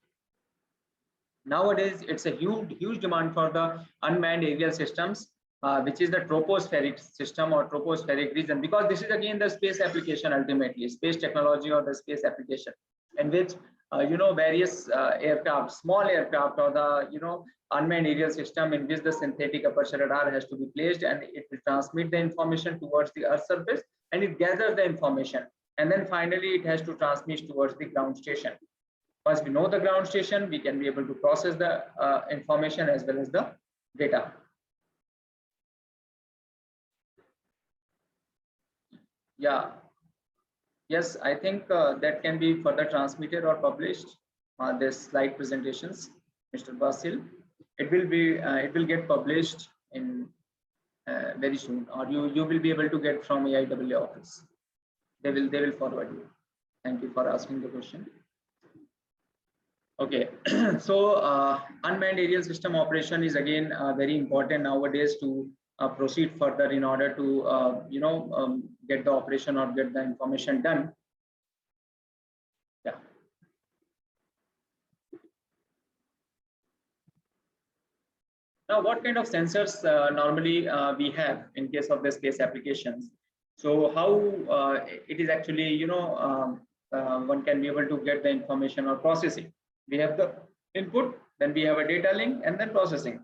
Nowadays, it's a huge demand for the unmanned aerial systems, which is the tropospheric system or tropospheric region, because this is again the space application, ultimately space technology or the space application, in which various aircraft, small aircraft, or the unmanned aerial system in which the synthetic aperture radar has to be placed, and it will transmit the information towards the Earth's surface, and it gathers the information, and then finally it has to transmit towards the ground station. Once we know the ground station, we can be able to process the information as well as the data. Yeah. Yes, I think that can be further transmitted or published on this slide presentations, Mr. Basil. It will get published in very soon, or you will be able to get from AIAA office. They will forward you. Thank you for asking the question. Okay, so unmanned aerial system operation is again very important nowadays to proceed further in order to get the operation or get the information done. Yeah. Now, what kind of sensors normally we have in case of the space applications? So how it is actually one can be able to get the information or processing. We have the input, then we have a data link, and then processing.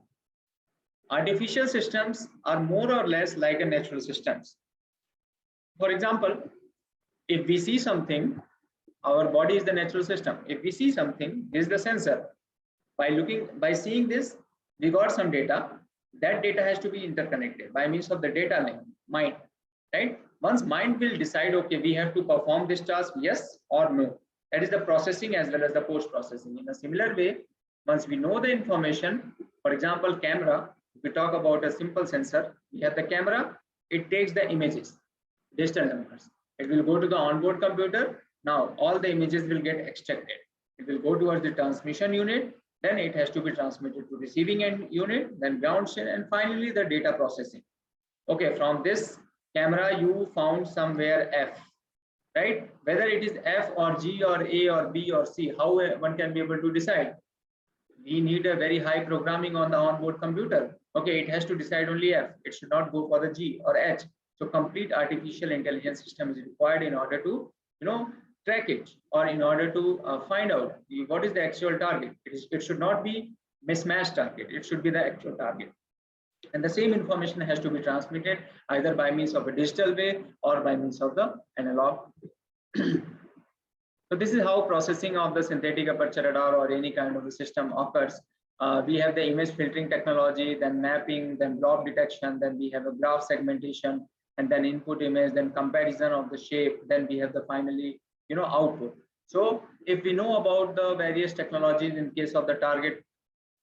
Artificial systems are more or less like a natural systems. For example, if we see something, our body is the natural system. If we see something, this is the sensor. By seeing this, we got some data. That data has to be interconnected by means of the data link, mind, right? Once mind will decide, okay, we have to perform this task, yes or no. That is the processing as well as the post-processing. In a similar way, once we know the information, for example, camera, if we talk about a simple sensor, we have the camera, it takes the images, digital numbers. It will go to the onboard computer. Now, all the images will get extracted. It will go towards the transmission unit. Then it has to be transmitted to receiving end unit, then ground station, and finally the data processing. Okay, from this camera, you found somewhere F. Right? Whether it is F or G or A or B or C, how one can be able to decide? We need a very high programming on the onboard computer. Okay, it has to decide only F. It should not go for the G or H. So complete artificial intelligence system is required in order to track it, or in order to find out what is the actual target. It should not be mismatched target. It should be the actual target. And the same information has to be transmitted either by means of a digital way or by means of the analog. So this is how processing of the synthetic aperture radar or any kind of a system occurs. We have the image filtering technology, then mapping, then blob detection, then we have a graph segmentation, and then input image, then comparison of the shape, then we have the finally output. So if we know about the various technologies in case of the target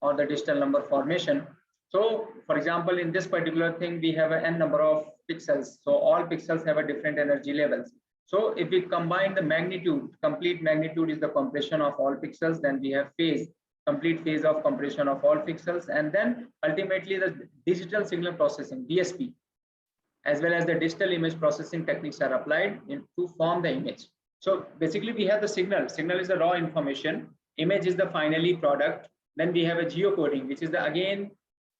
or the digital number formation, so for example, in this particular thing, we have an n number of pixels. So all pixels have a different energy levels. So if we combine the magnitude, complete magnitude is the compression of all pixels, then we have phase, complete phase of compression of all pixels, and then ultimately the digital signal processing, DSP. as well as the digital image processing techniques are applied to form the image. So basically we have the signal. Signal is the raw information. Image is the finally product. Then we have a geocoding, which is the again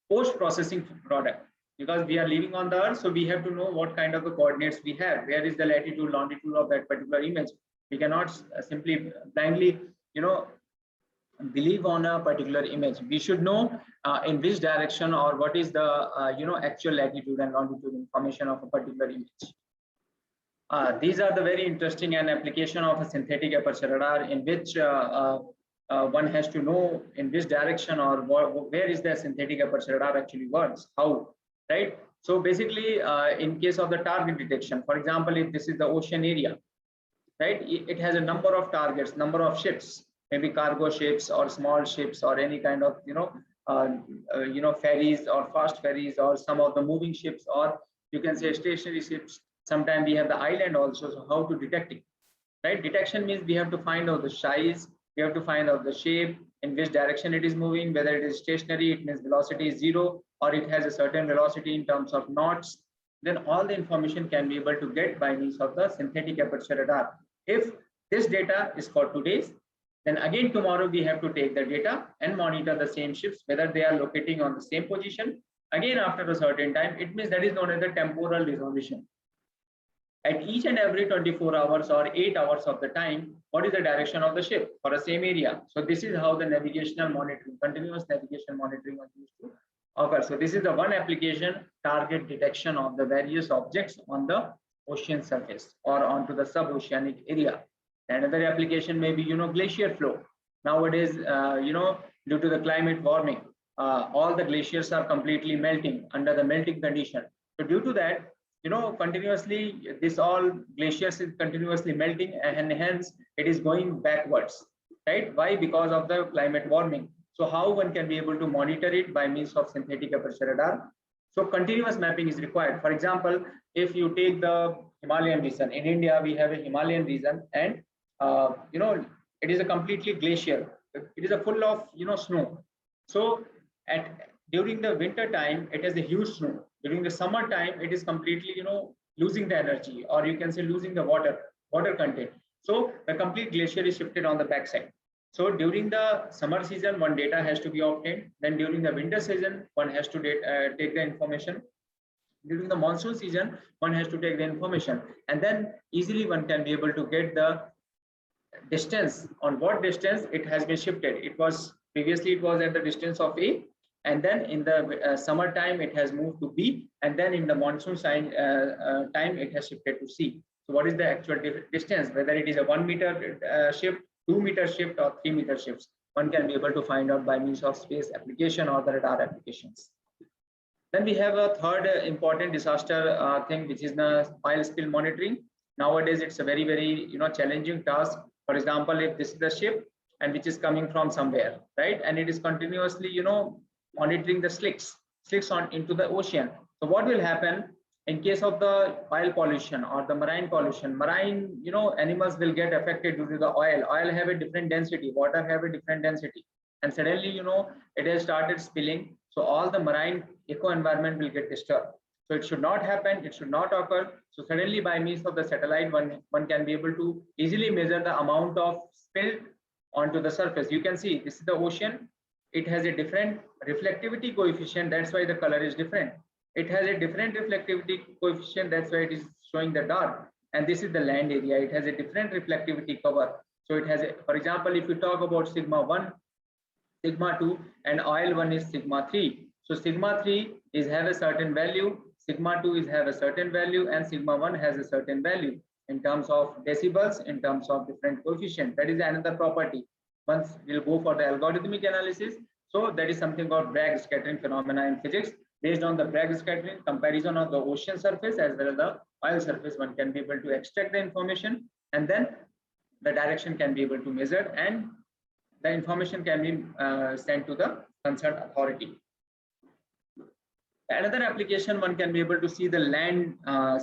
post-processing product. Because we are living on the earth, so we have to know what kind of the coordinates we have. Where is the latitude, longitude of that particular image? We cannot simply blindly, believe on a particular image. We should know in which direction or what is the actual latitude and longitude information of a particular image. These are the very interesting and application of a synthetic aperture radar, in which one has to know in which direction or where is the synthetic aperture radar actually works, how, right? So basically, in case of the target detection, for example, if this is the ocean area, right, it has a number of targets, number of ships, maybe cargo ships or small ships or any kind of ferries or fast ferries or some of the moving ships, or you can say stationary ships. Sometimes we have the island also. So how to detect it, right? Detection means we have to find out the size, we have to find out the shape, in which direction it is moving, whether it is stationary, it means velocity is 0, or it has a certain velocity in terms of knots. Then all the information can be able to get by means of the synthetic aperture radar. If this data is for today's, then again tomorrow we have to take the data and monitor the same ships, whether they are locating on the same position. Again, after a certain time, it means that is known as the temporal resolution. At each and every 24 hours or 8 hours of the time, what is the direction of the ship for the same area? So this is how the navigational monitoring, continuous navigation monitoring was used to occur. So this is the one application, target detection of the various objects on the ocean surface or onto the sub-oceanic area. Another application may be, glacier flow. Nowadays, due to the climate warming, all the glaciers are completely melting under the melting condition. So due to that, continuously, this all glaciers is continuously melting, and hence it is going backwards, right? Why? Because of the climate warming. So how one can be able to monitor it by means of synthetic aperture radar? So continuous mapping is required. For example, if you take the Himalayan region, in India, we have a Himalayan region, and it is a completely glacier. It is a full of snow. So during the winter time, it has a huge snow. During the summer time, it is completely losing the energy, or you can say losing the water content. So the complete glacier is shifted on the backside. So during the summer season, one data has to be obtained. Then during the winter season, one has to take the information. During the monsoon season, one has to take the information, and then easily one can be able to get the distance, on what distance it has been shifted. It was previously it was at the distance of A, and then in the summer time it has moved to B, and then in the monsoon time it has shifted to C. So what is the actual distance, whether it is a 1 meter shift, 2 meter shift, or 3 meter shifts, one can be able to find out by means of space application or the radar applications. Then we have a third important disaster thing, which is the oil spill monitoring. Nowadays it's a very, very challenging task. For example, if this is the ship and which is coming from somewhere, right, and it is continuously monitoring the slicks on into the ocean. So what will happen in case of the oil pollution or the marine pollution? Marine animals will get affected due to the oil. Oil have a different density, water have a different density, and suddenly it has started spilling. So all the marine eco environment will get disturbed. So it should not happen, it should not occur. So suddenly by means of the satellite, one can be able to easily measure the amount of spill onto the surface. You can see this is the ocean. It has a different reflectivity coefficient, that's why the color is different. It has a different reflectivity coefficient, that's why it is showing the dark. And this is the land area, it has a different reflectivity cover. So it has for example, if you talk about sigma 1, sigma 2, and oil 1 is sigma 3. So sigma 3 is have a certain value, sigma 2 is have a certain value, and sigma 1 has a certain value in terms of decibels, in terms of different coefficient. That is another property. Once we'll go for the algorithmic analysis. So that is something called Bragg scattering phenomena in physics. Based on the Bragg scattering, comparison of the ocean surface as well as the oil surface, one can be able to extract the information, and then the direction can be able to measure, and the information can be sent to the concerned authority. Another application, one can be able to see the land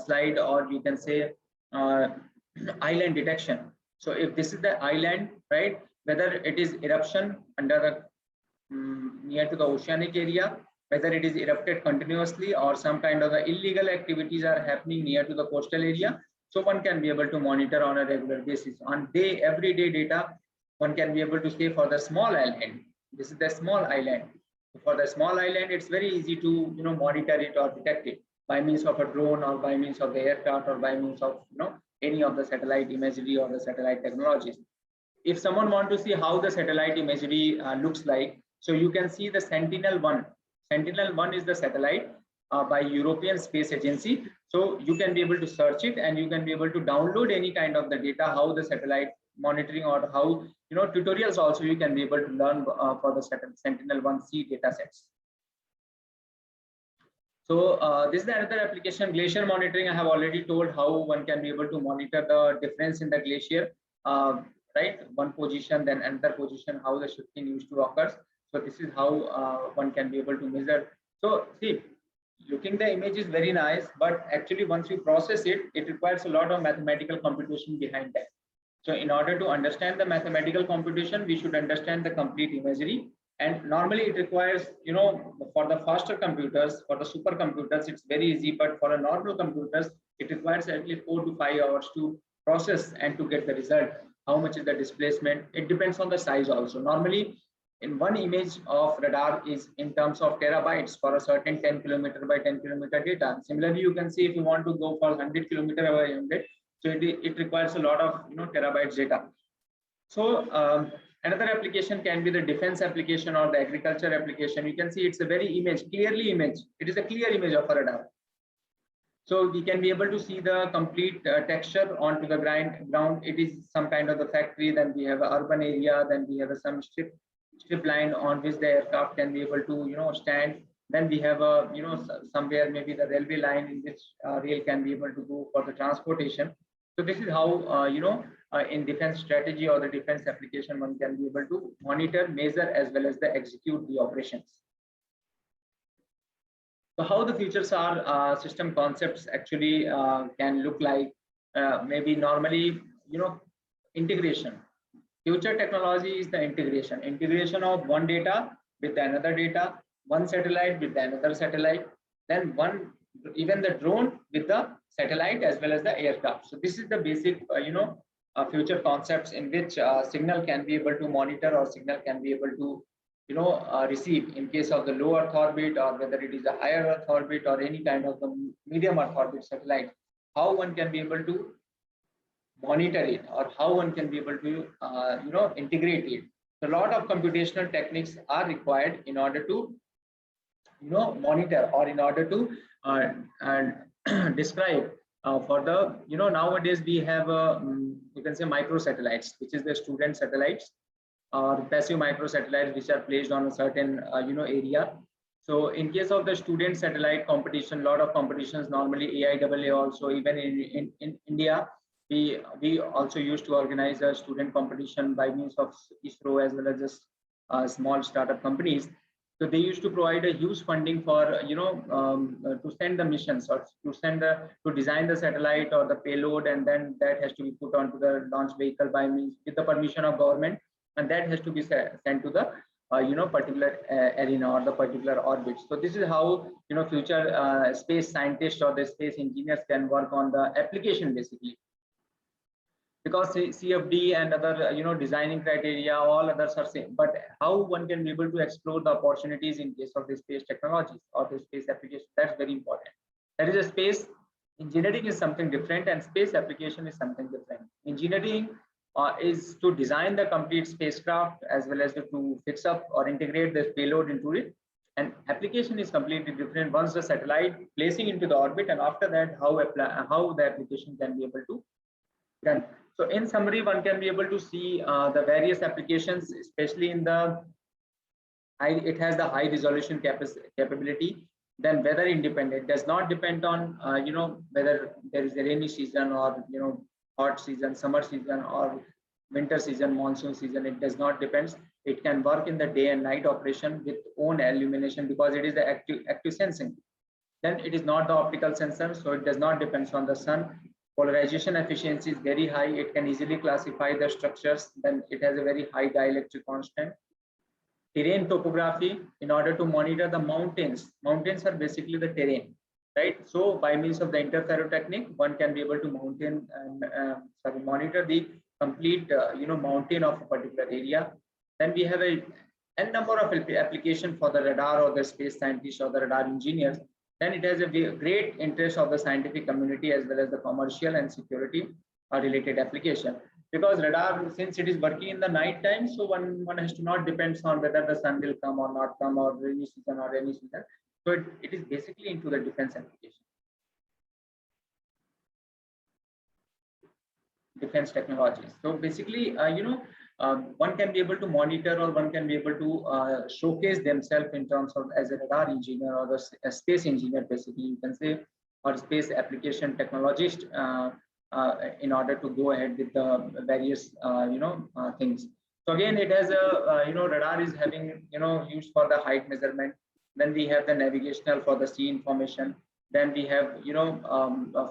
slide, or you can say island detection. So if this is the island, right, whether it is eruption under the near to the oceanic area, whether it is erupted continuously or some kind of the illegal activities are happening near to the coastal area. So one can be able to monitor on a regular basis. On everyday data, one can be able to say for the small island, this is the small island. For the small island, it's very easy to monitor it or detect it by means of a drone or by means of the aircraft or by means of any of the satellite imagery or the satellite technologies. If someone want to see how the satellite imagery looks like, so you can see the Sentinel-1. Sentinel-1 is the satellite by European Space Agency. So you can be able to search it and you can be able to download any kind of the data, how the satellite monitoring or how tutorials also you can be able to learn for the Sentinel-1C data sets. So this is another application, glacier monitoring. I have already told how one can be able to monitor the difference in the glacier, right? One position, then another position, how the shifting used to occurs. So this is how one can be able to measure. So see, looking the image is very nice, but actually once you process it, it requires a lot of mathematical computation behind that. So in order to understand the mathematical computation, we should understand the complete imagery. And normally it requires, for the faster computers, for the supercomputers, it's very easy. But for a normal computers, it requires at least 4 to 5 hours to process and to get the result. How much is the displacement? It depends on the size also. Normally, in one image of radar is in terms of terabytes for a certain 10 kilometer by 10 kilometer data. Similarly, you can see if you want to go for 100 kilometer by 100, so it requires a lot of terabytes data. So another application can be the defense application or the agriculture application. You can see it's a very clearly image. It is a clear image of a radar. So we can be able to see the complete texture onto the ground. It is some kind of the factory. Then we have an urban area. Then we have some strip line on which the aircraft can be able to stand. Then we have a somewhere maybe the railway line in which rail can be able to go for the transportation. So this is how in defense strategy or the defense application one can be able to monitor, measure as well as the execute the operations. So how the futures are system concepts actually can look like, maybe normally integration. Future technology is the integration of one data with another data, one satellite with another satellite, then even the drone with the satellite as well as the aircraft. So this is the basic future concepts in which signal can be able to monitor or signal can be able to receive in case of the low Earth orbit, or whether it is a higher Earth orbit or any kind of the medium Earth orbit satellite, how one can be able to monitor it or how one can be able to integrate it. So a lot of computational techniques are required in order to monitor or in order to describe for the nowadays we have you can say micro satellites, which is the student satellites or passive micro satellites which are placed on a certain area. So in case of the student satellite competition, a lot of competitions, normally AIAA also, even in India, we also used to organize a student competition by means of ISRO as well as just small startup companies. So they used to provide a huge funding for to send the missions or to design the satellite or the payload, and then that has to be put onto the launch vehicle by means with the permission of government, and that has to be sent to the particular arena or the particular orbit. So this is how future space scientists or the space engineers can work on the application basically. Because CFD and other designing criteria, all others are same, but how one can be able to explore the opportunities in case of the space technologies or the space application, that's very important. That is, a space engineering is something different and space application is something different. Engineering is to design the complete spacecraft as well as to fix up or integrate the payload into it, and application is completely different. Once the satellite placing into the orbit, and after that how the application can be able to run. So in summary, one can be able to see the various applications, especially in the it has the high resolution capability, then weather independent, does not depend on whether there is a rainy season or hot season, summer season or winter season, monsoon season. It does not depend. It can work in the day and night operation with own illumination because it is the active sensing. Then it is not the optical sensor, so it does not depend on the sun. Polarization efficiency is very high. It can easily classify the structures. Then it has a very high dielectric constant. terrain topography in order to monitor the mountains. Mountains are basically the terrain, right? So by means of the interferro technique, one can be able to monitor the complete mountain of a particular area. Then we have a number of application for the radar or the space scientists or the radar engineers. Then it has a great interest of the scientific community as well as the commercial and security related application. Because radar, since it is working in the night time, so one has to not depends on whether the sun will come or not come, or rainy season or rainy season. So it is basically into the defense application. Defense technologies. So basically, one can be able to monitor, or one can be able to showcase themselves in terms of as a radar engineer or a space engineer, basically you can say, or space application technologist, in order to go ahead with the various things. So again, it has a radar is having used for the height measurement. Then we have the navigational for the sea information. Then we have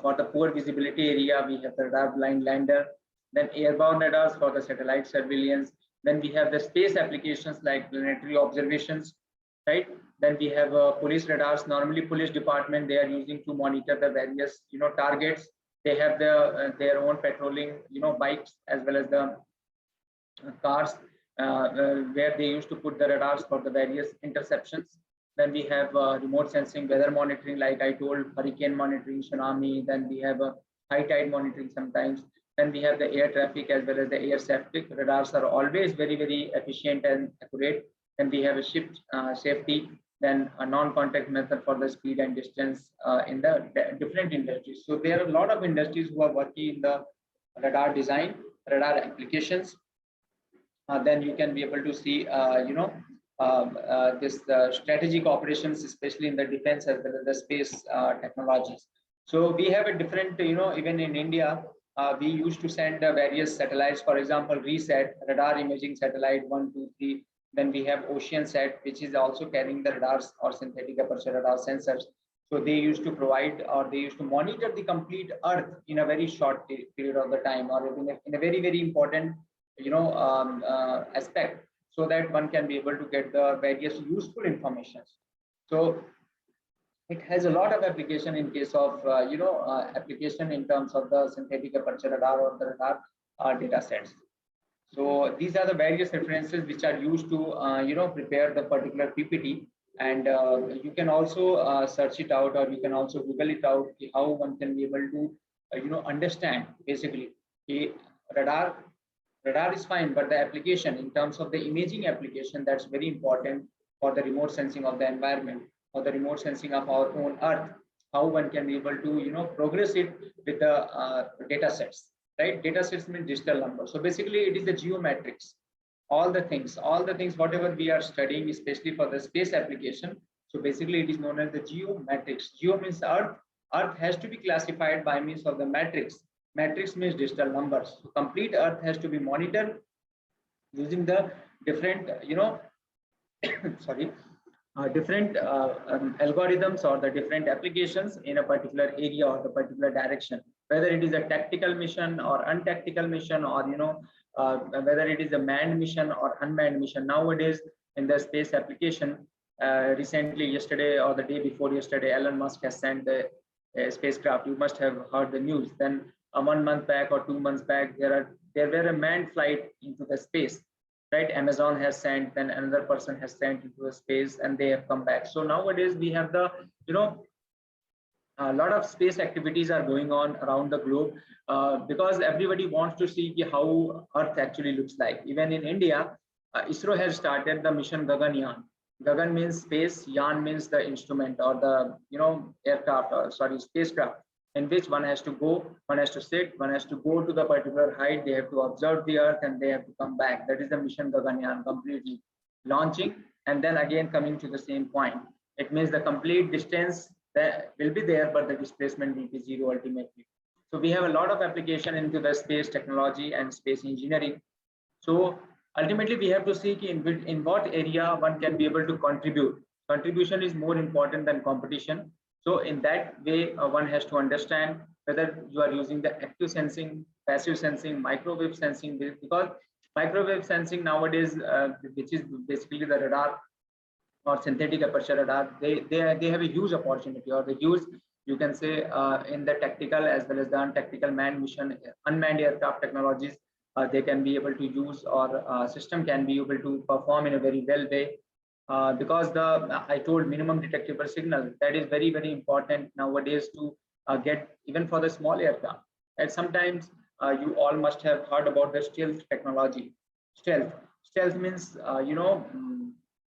for the poor visibility area, we have the radar blind lander. Then airborne radars for the satellite surveillance. Then we have the space applications like planetary observations, right? Then we have police radars. Normally, police department, they are using to monitor the various targets. They have their own patrolling bikes as well as the cars where they used to put the radars for the various interceptions. Then we have remote sensing, weather monitoring, like I told, hurricane monitoring, tsunami. Then we have high tide monitoring sometimes. Then we have the air traffic as well as the air safety. Radars are always very, very efficient and accurate. Then we have a ship safety. Then a non-contact method for the speed and distance in the different industries. So there are a lot of industries who are working in the radar design, radar applications. Then you can be able to see, this strategic operations, especially in the defense as well as the space technologies. So we have a different, even in India, we used to send various satellites, for example, RESAT, radar imaging satellite 1, 2, 3. Then we have OceanSat, which is also carrying the radars or synthetic aperture radar sensors. So they used to provide, or they used to monitor the complete Earth in a very short period of the time, or in a very, very important, aspect, so that one can be able to get the various useful information. So it has a lot of application in case of, application in terms of the synthetic aperture radar or the radar data sets. So these are the various references which are used to, prepare the particular PPT. And you can also search it out, or you can also Google it out, how one can be able to, understand basically radar is fine, but the application in terms of the imaging application, that's very important for the remote sensing of the environment, or the remote sensing of our own Earth, how one can be able to, progress it with the data sets. Right, data sets mean digital numbers. So basically, it is the geometrics, all the things, whatever we are studying, especially for the space application. So basically, it is known as the geometrics. Geo means Earth. Earth has to be classified by means of the matrix. Matrix means digital numbers. So complete Earth has to be monitored using the different, different algorithms or the different applications in a particular area or the particular direction. Whether it is a tactical mission or untactical mission, or whether it is a manned mission or unmanned mission. Nowadays, in the space application, recently, yesterday or the day before yesterday, Elon Musk has sent the spacecraft. You must have heard the news. Then 1 month back or 2 months back, there were a manned flight into the space. Right, Amazon has sent, then another person has sent into the space, and they have come back. So nowadays we have the, a lot of space activities are going on around the globe, because everybody wants to see how Earth actually looks like. Even in India, ISRO has started the mission Gaganyaan. Gagan means space, Yan means the instrument or the aircraft, or spacecraft, in which one has to go, one has to sit, one has to go to the particular height, they have to observe the Earth, and they have to come back. That is the mission Gaganyaan, completely launching and then again coming to the same point. It means the complete distance that will be there, but the displacement will be zero ultimately. So we have a lot of application into the space technology and space engineering. So ultimately we have to see in what area one can be able to contribute. Contribution is more important than competition. So in that way, one has to understand whether you are using the active sensing, passive sensing, microwave sensing, because Microwave sensing nowadays, which is basically the radar or synthetic aperture radar, they have a huge opportunity, or the huge, you can say, in the tactical as well as the untactical manned mission, unmanned aircraft technologies. They can be able to use, or system can be able to perform in a very well way, because I told minimum detectable signal, that is very important nowadays to get even for the small aircraft. And sometimes you all must have heard about the stealth technology. Stealth means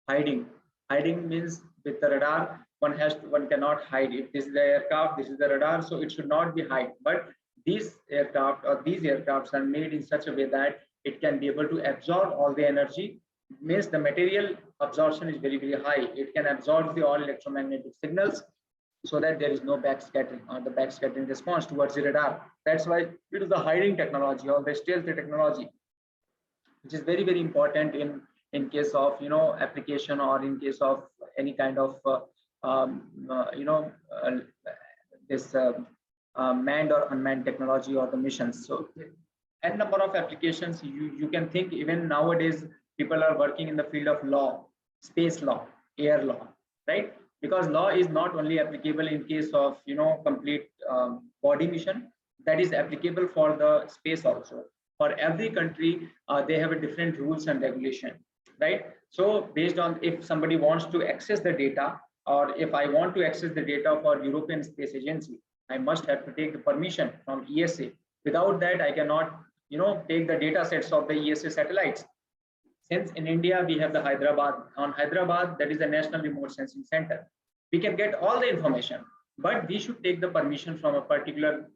hiding. Hiding means with the radar, one cannot hide. If this is the aircraft, this is the radar, so it should not be hide. But these aircrafts are made in such a way that it can be able to absorb all the energy. Means the material absorption is very high. It can absorb all electromagnetic signals, so that there is no backscattering or the backscattering response towards the radar. That's why it is the hiding technology or the stealth technology, which is very important in case of application, or in case of any kind of this manned or unmanned technology or the missions. So n number of applications you can think. Even nowadays people are working in the field of law, space law, air law, right? Because law is not only applicable in case of complete body mission, that is applicable for the space also. For every country, they have a different rules and regulation, right? So based on, if somebody wants to access the data, or if I want to access the data for European Space Agency, I must have to take the permission from ESA. Without that, I cannot take the data sets of the ESA satellites. Since in India we have the Hyderabad, on Hyderabad, that is the National Remote Sensing Center, we can get all the information, but we should take the permission from a particular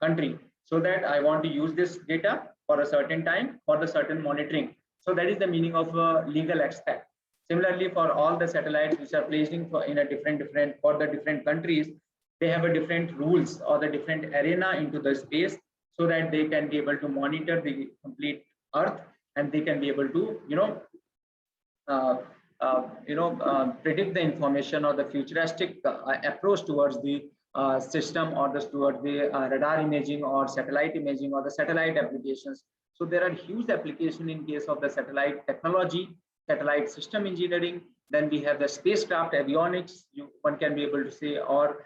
country, so that I want to use this data for a certain time for the certain monitoring. So that is the meaning of legal aspect. Similarly, for all the satellites which are placed in a different for the different countries, they have a different rules or the different arena into the space, so that they can be able to monitor the complete Earth, and they can be able to predict the information or the futuristic approach towards the system, or towards the radar imaging or satellite imaging or the satellite applications. So there are huge applications in case of the satellite technology, satellite system engineering. Then we have the spacecraft avionics, one can be able to say, or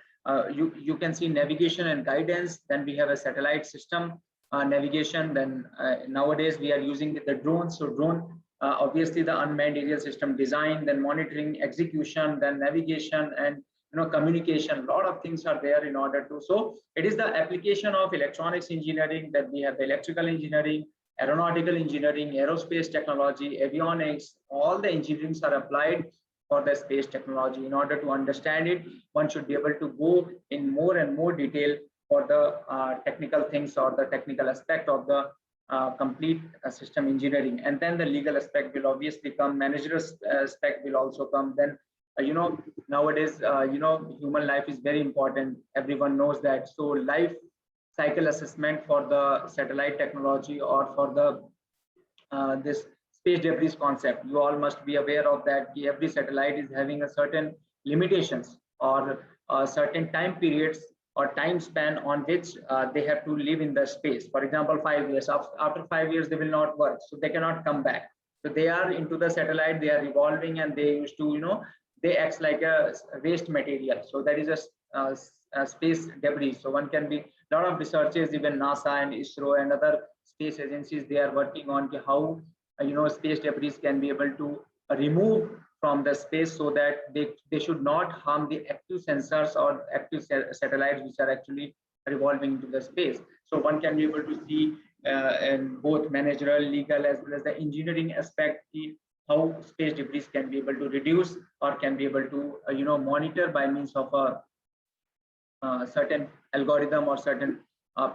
you can see navigation and guidance. Then we have a satellite system navigation. Then nowadays we are using the drones. So drone, obviously the unmanned aerial system design, then monitoring, execution, then navigation, and communication. A lot of things are there in order to. So it is the application of electronics engineering. That we have the electrical engineering, aeronautical engineering, aerospace technology, avionics. All the engineerings are applied for the space technology. In order to understand it, one should be able to go in more and more detail for the technical things or the technical aspect of the complete system engineering. And then the legal aspect will obviously come, managerial aspect will also come. Then nowadays human life is very important, everyone knows that. So life cycle assessment for the satellite technology, or for the this space debris concept, you all must be aware of that. Every satellite is having a certain limitations, or certain time periods or time span on which they have to live in the space. For example, 5 years. After 5 years, they will not work, so they cannot come back. So they are into the satellite, they are revolving, and they used to, they act like a waste material. So that is a space debris. So one can be, a lot of researchers, even NASA and ISRO and other space agencies, they are working on how space debris can be able to remove from the space, so that they should not harm the active sensors or active satellites which are actually revolving into the space. So one can be able to see in both managerial, legal, as well as the engineering aspect, how space debris can be able to reduce, or can be able to monitor by means of a certain algorithm or certain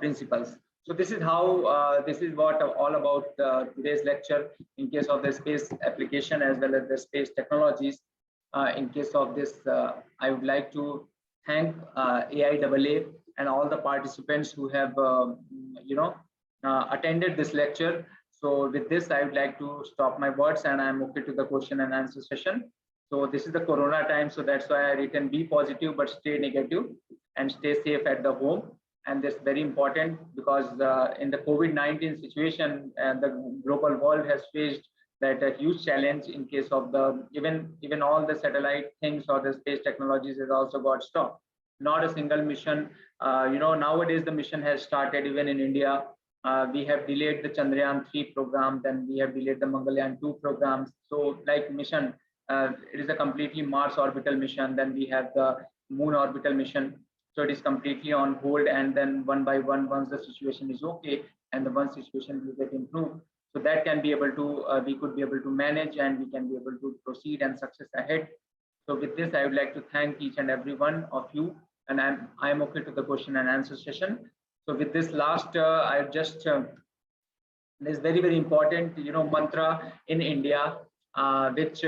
principles. So this is how this is what all about today's lecture in case of the space application as well as the space technologies. In case of this, I would like to thank AIAA and all the participants who have attended this lecture. So with this, I would like to stop my words, and I'm okay to the question and answer session. So this is the Corona time, so that's why I written be positive but stay negative, and stay safe at the home. and that's very important because in the COVID-19 situation, the global world has faced that a huge challenge in case of the even all the satellite things or the space technologies has also got stopped. Not a single mission. Nowadays the mission has started even in India. We have delayed the Chandrayaan 3 program, then we have delayed the Mangalyaan 2 programs. So like mission, it is a completely Mars orbital mission. Then we have the Moon orbital mission. So it is completely on hold, and then one by one, once the situation is okay and the one situation will get improved, so that can be able to, we could be able to manage and we can be able to proceed and success ahead. So with this, I would like to thank each and every one of you, and I'm okay to the question and answer session. So with this last, I just this very important, mantra in India, which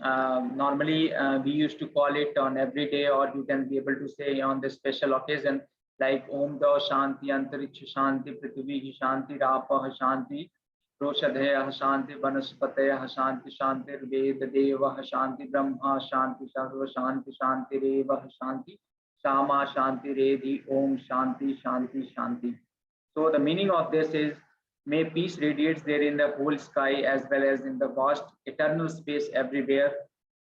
normally we used to call it on every day, or you can be able to say on this special occasion, like Om Da Shanti Antariksha Shanti Prithvi Shanti Rapah Shanti Roshadhaya Shanti Vanaspataya Shanti Shanti Ved Deva Shanti Brahma Shanti Sarva Shanti Shanti Reva Shanti Shama Shanti Redhi Om Shanti Shanti Shanti. So the meaning of this is, may peace radiates there in the whole sky as well as in the vast eternal space everywhere.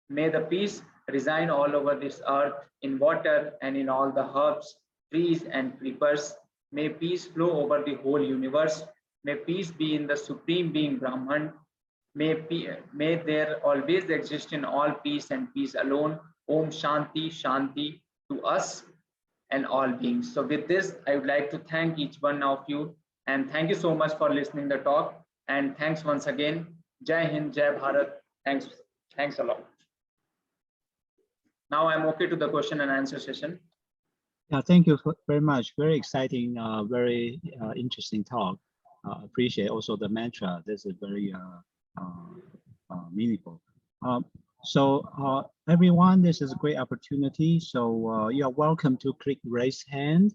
May the peace reside all over this earth, in water and in all the herbs, trees and creepers. May peace flow over the whole universe. May peace be in the supreme being Brahman. May there always exist in all peace and peace alone. Om Shanti Shanti to us and all beings. So with this, I would like to thank each one of you, and thank you so much for listening the talk, and thanks once again. Jai Hind, Jai Bharat. Thanks a lot. Now I'm okay to the question and answer session. Yeah, thank you very much. Very exciting, very interesting talk. Appreciate also the mantra. This is very meaningful. So everyone, this is a great opportunity. So you are welcome to click raise hand,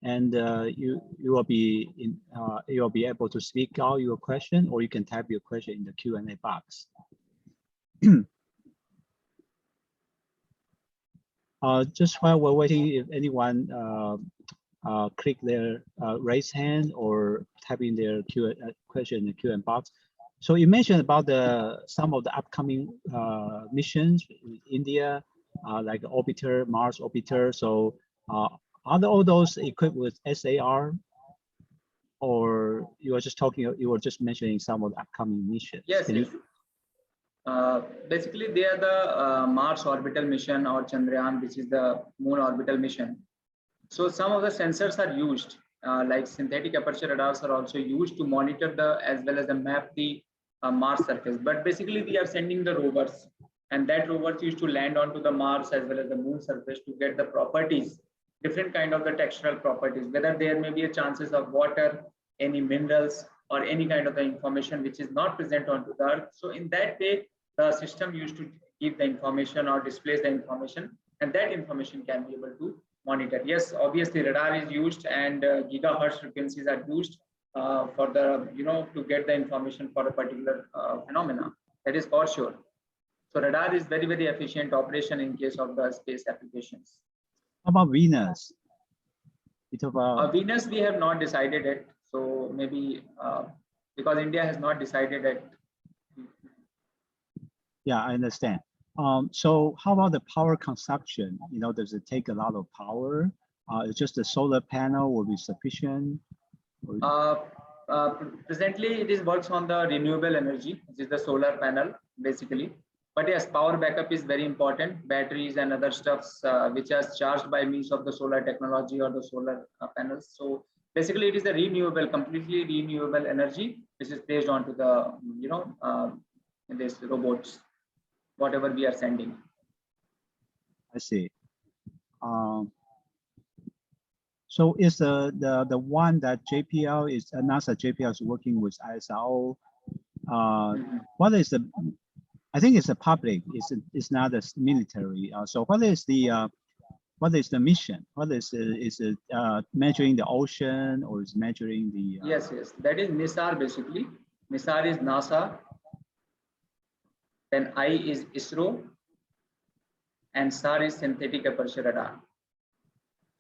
and you will be able to speak out your question, or you can type your question in the Q&A box. Just while we're waiting, if anyone click their raise hand or type in their question in the Q&A box. So you mentioned about some of the upcoming missions in India, like orbiter, Mars orbiter. So are all those equipped with SAR, or you were just mentioning some of the upcoming missions? Yes. Basically, they are the Mars orbital mission or Chandrayaan, which is the Moon orbital mission. So some of the sensors are used, like synthetic aperture radars are also used to monitor as well as map the Mars surface. But basically, we are sending the rovers, and that rovers used to land onto the Mars as well as the Moon surface to get the properties, different kind of the textural properties, whether there may be a chances of water, any minerals, or any kind of the information which is not present onto the Earth. So in that way, the system used to give the information or displays the information, and that information can be able to monitor. Yes, obviously radar is used, and gigahertz frequencies are used for the, to get the information for a particular phenomena. That is for sure. So radar is very efficient operation in case of the space applications. How about Venus? Venus, we have not decided it. So maybe because India has not decided it. Yeah, I understand. So how about the power consumption? Does it take a lot of power? It's just a solar panel will be sufficient? Presently, it works on the renewable energy, which is the solar panel, basically. But yes, power backup is very important. Batteries and other stuffs which are charged by means of the solar technology or the solar panels. So basically, it is a completely renewable energy, which is placed onto the, these robots, whatever we are sending. I see. So is the one that JPL is NASA JPL is working with ISRO? What is the? I think it's a public. It's not a military. So what is the mission? What is it measuring the ocean, or is measuring the? Yes. That is NISAR basically. NISAR is NASA. Then I is ISRO, and SAR is synthetic aperture radar.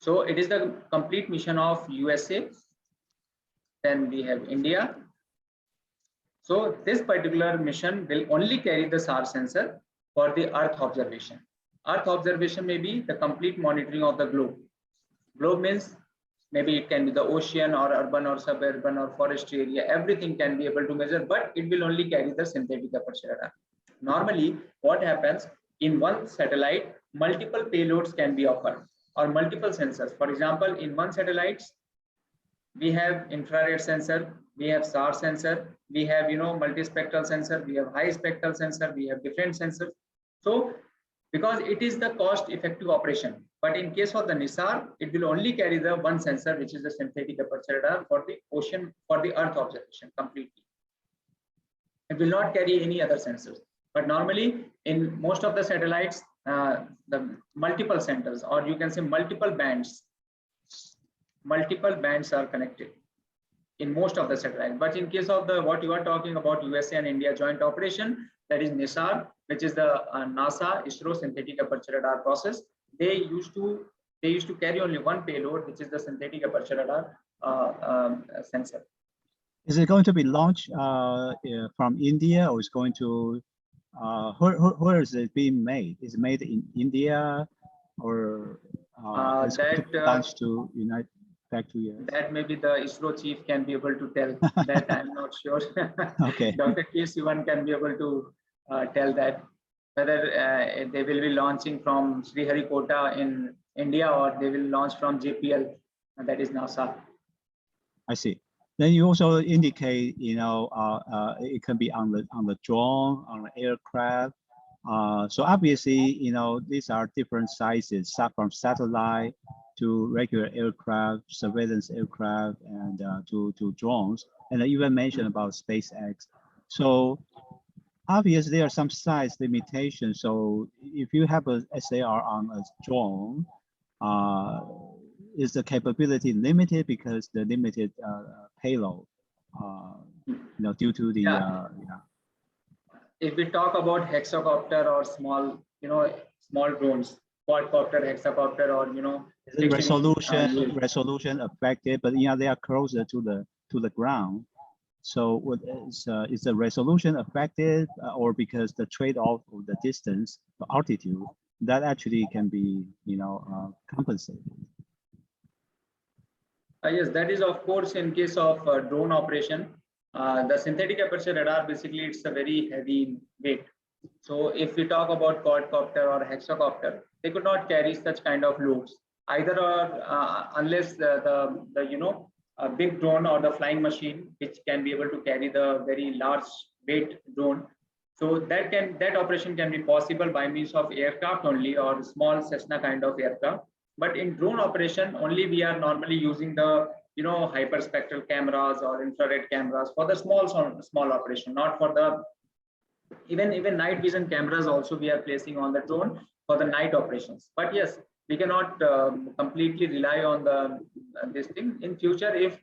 So it is the complete mission of USA. Then we have India. So this particular mission will only carry the SAR sensor for the Earth observation. Earth observation may be the complete monitoring of the globe. Globe means maybe it can be the ocean or urban or suburban or forestry area. Everything can be able to measure, but it will only carry the synthetic aperture radar. Normally, what happens in one satellite, multiple payloads can be offered or multiple sensors. For example, in one satellite, we have infrared sensor, we have SAR sensor, we have multispectral sensor, we have high spectral sensor, we have different sensors. So because it is the cost effective operation, but in case of the NISAR, it will only carry the one sensor, which is the synthetic aperture radar for the ocean, for the Earth observation completely. It will not carry any other sensors. But normally in most of the satellites, the multiple centers, or you can say multiple bands are connected in most of the satellites. But in case of the what you are talking about, USA and India joint operation, that is NISAR, which is the NASA ISRO synthetic aperture radar process. They used to carry only one payload, which is the synthetic aperture radar sensor. Is it going to be launched from India, or is going to where is it being made? Is it made in India, or is it launched to United back to US? That maybe the ISRO chief can be able to tell. That I'm not sure. Okay. Dr. K. Sivan can be able to tell that whether they will be launching from Sriharikota in India or they will launch from JPL, that is NASA. I see. Then you also indicate, it can be on the drone, on the aircraft. So obviously, these are different sizes, from satellite to regular aircraft, surveillance aircraft, and to drones. And I even mentioned about SpaceX. So obviously, there are some size limitations. So if you have a SAR on a drone, is the capability limited because the limited payload, due to the If we talk about hexacopter or small, small drones, quadcopter, hexacopter, or resolution affected, but they are closer to the ground. So is the resolution affected, or because the trade-off of the distance, the altitude, that actually can be compensated? Yes, that is of course in case of drone operation. The synthetic aperture radar, basically it's a very heavy weight. So if we talk about quadcopter or hexacopter, they could not carry such kind of loads either, or unless the big drone or the flying machine, which can be able to carry the very large weight drone. So that operation can be possible by means of aircraft only, or small Cessna kind of aircraft. But in drone operation, only we are normally using the hyperspectral cameras or infrared cameras for the small operation, not for the even night vision cameras also we are placing on the drone for the night operations. But yes, we cannot completely rely on this thing in future. If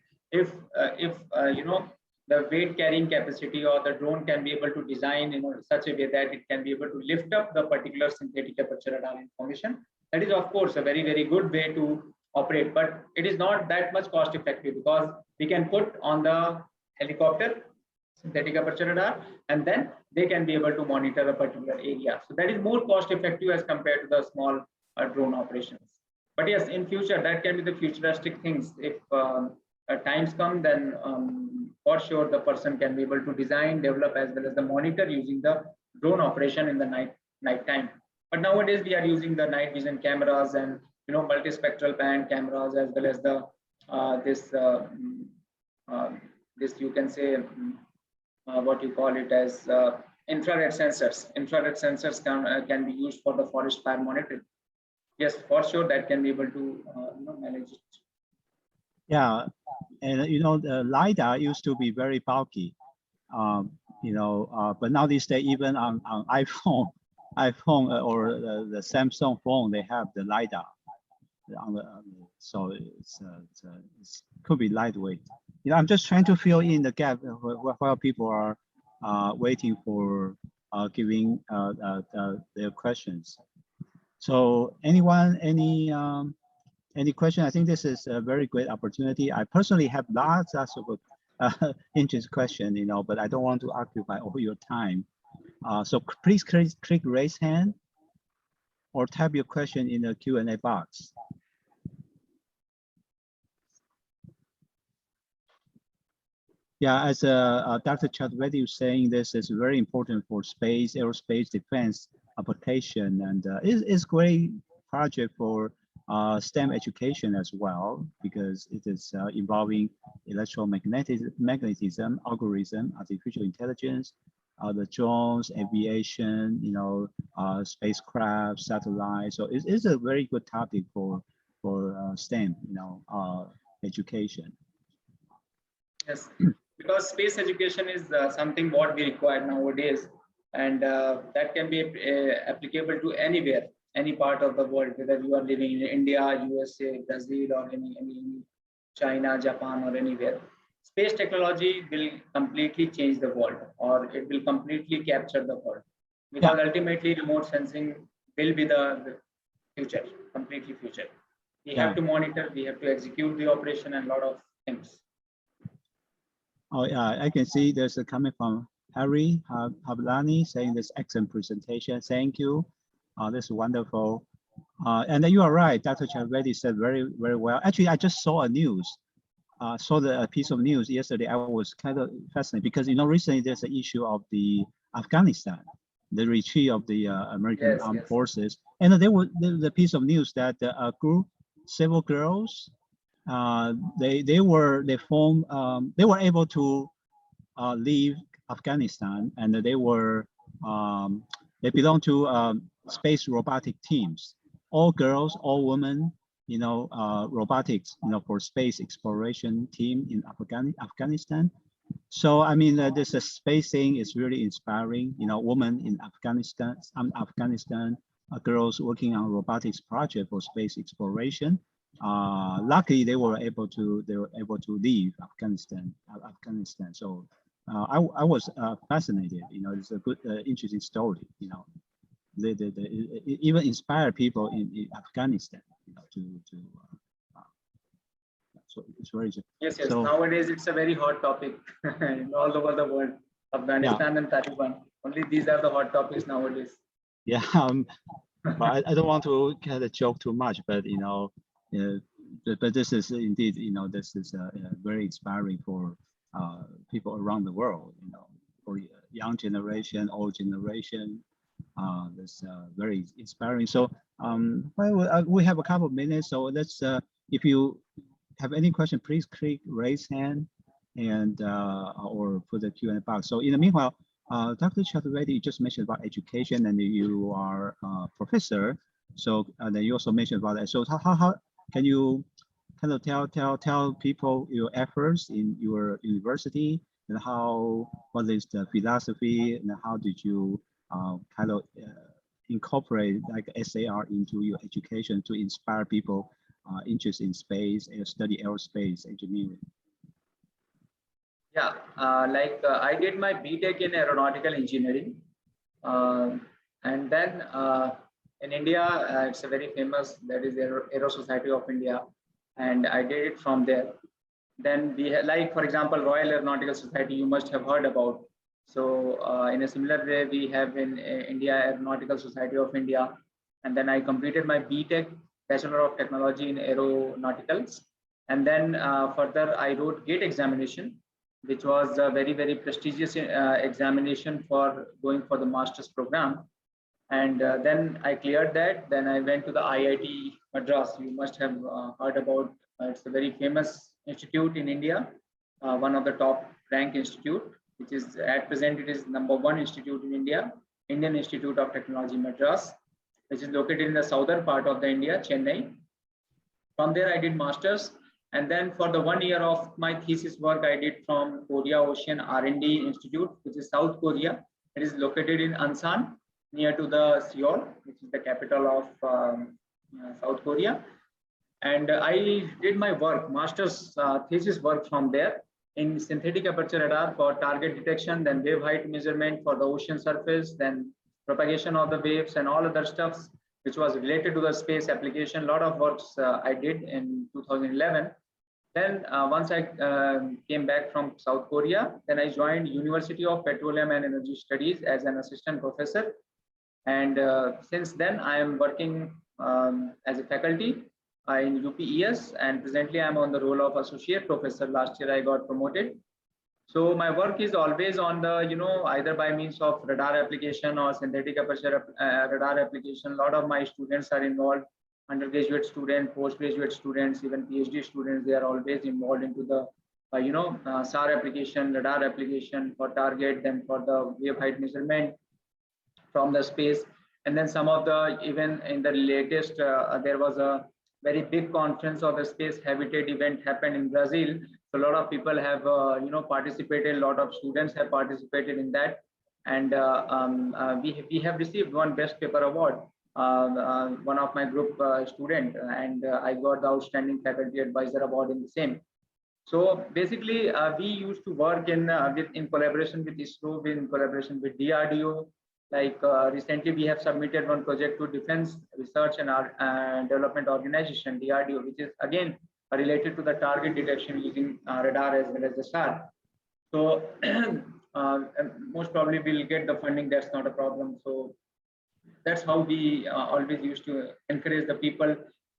the weight carrying capacity or the drone can be able to design in such a way that it can be able to lift up the particular synthetic aperture radar information, that is of course a very, very good way to operate. But it is not that much cost effective, because we can put on the helicopter synthetic aperture radar, and then they can be able to monitor a particular area. So that is more cost effective as compared to the small drone operations. But yes, in future, that can be the futuristic things. If times come, then for sure the person can be able to design, develop, as well as the monitor using the drone operation in the night time. But nowadays we are using the night vision cameras and multispectral band cameras, as well as the this you can say what you call it as infrared sensors. Infrared sensors can be used for the forest fire monitoring. Yes, for sure that can be able to manage it. Yeah, and the LiDAR used to be very bulky, but now these days, even on iPhone or the Samsung phone, they have the LiDAR on the so it could be lightweight. I'm just trying to fill in the gap while people are waiting for giving their questions. So anyone, any Any question? I think this is a very great opportunity. I personally have lots of interest question, but I don't want to occupy all your time. So please click raise hand or type your question in the Q&A box. Yeah, as Dr. Chaturvedi was saying, this is very important for space, aerospace, defense application, and it's great project for STEM education as well, because it is involving electromagnetism, algorithm, artificial intelligence, the drones, aviation, spacecraft, satellites. So it's a very good topic for STEM, education. Yes, because space education is something what we require nowadays, and that can be applicable to anywhere, any part of the world, whether you are living in India, USA, Brazil, or any China, Japan, or anywhere. Space technology will completely change the world, or it will completely capture the world, because ultimately remote sensing will be the future, completely future. We have to monitor, we have to execute the operation, and a lot of things. Oh yeah, I can see there's a comment from Harry Hablani saying this excellent presentation. Thank you. This is wonderful. And you are right, Dr. Chaturvedi said very, very well. Actually, I just saw a news. Saw a piece of news yesterday. I was kind of fascinated because recently there's an issue of the Afghanistan, the retreat of the American armed forces, and there was the piece of news that a group, several girls, they were able to leave Afghanistan, and they belong to space robotic teams, all girls, all women, robotics, for space exploration team in Afghanistan. So I mean, this space thing is really inspiring. Women in Afghanistan, girls working on robotics project for space exploration. Luckily, they were able to leave Afghanistan. So I was fascinated. It's a good, interesting story. They even inspire people in Afghanistan. So it's very yes. So, nowadays it's a very hot topic all over the world. Afghanistan and Taliban. Only these are the hot topics nowadays. Yeah, but I don't want to kind of joke too much, but but this is indeed, this is very inspiring for people around the world, for young generation, old generation. That's very inspiring. So well, we have a couple of minutes, so let's, if you have any question, please click raise hand and or put the Q&A box. So in the meanwhile, Dr. Chaturvedi just mentioned about education, and you are a professor. So then you also mentioned about that. So how can you kind of tell people your efforts in your university, and what is the philosophy, and how did you kind of incorporate like SAR into your education to inspire people interested in space and study aerospace engineering? Yeah, I did my BTech in aeronautical engineering, and then in India, it's a very famous, that is Aero Society of India, and I did it from there. Then we had, like for example, Royal Aeronautical Society, you must have heard about. So in a similar way, we have in India Aeronautical Society of India, and then I completed my BTech, Bachelor of Technology in Aeronauticals, and then further I wrote GATE examination, which was a very, very prestigious examination for going for the master's program. And then I cleared that. Then I went to the IIT Madras. You must have heard about. It's a very famous institute in India, one of the top rank institute, which is at present it is #1 institute in India, Indian Institute of Technology Madras, which is located in the southern part of the India, Chennai. From there I did masters, and then for the 1 year of my thesis work I did from Korea Ocean R&D Institute, which is South Korea. It is located in Ansan, near to the Seoul, which is the capital of South Korea. And I did my work, master's thesis work from there in synthetic aperture radar for target detection, then wave height measurement for the ocean surface, then propagation of the waves and all other stuffs. which was related to the space application. A lot of works I did in 2011. Then once I came back from South Korea, then I joined University of Petroleum and Energy Studies as an assistant professor. And since then, I am working as a faculty in UPES, and presently I'm on the role of associate professor. Last year I got promoted. So my work is always on the, either by means of radar application or synthetic aperture radar application. A lot of my students are involved, undergraduate students, postgraduate students, even PhD students. They are always involved into the, SAR application, radar application for target, then for the wave height measurement from the space. And then some of the, even in the latest, there was a very big conference of the space habitat event happened in Brazil. So a lot of people have, participated. A lot of students have participated in that, and we have received one best paper award. One of my group student, and I got the outstanding faculty advisor award in the same. So basically, we used to work in collaboration with ISRO, in collaboration with DRDO. Like recently, we have submitted one project to Defense Research and Development Organization, DRDO, which is again related to the target detection using radar as well as the SAR. So most probably we'll get the funding. That's not a problem. So that's how we always used to encourage the people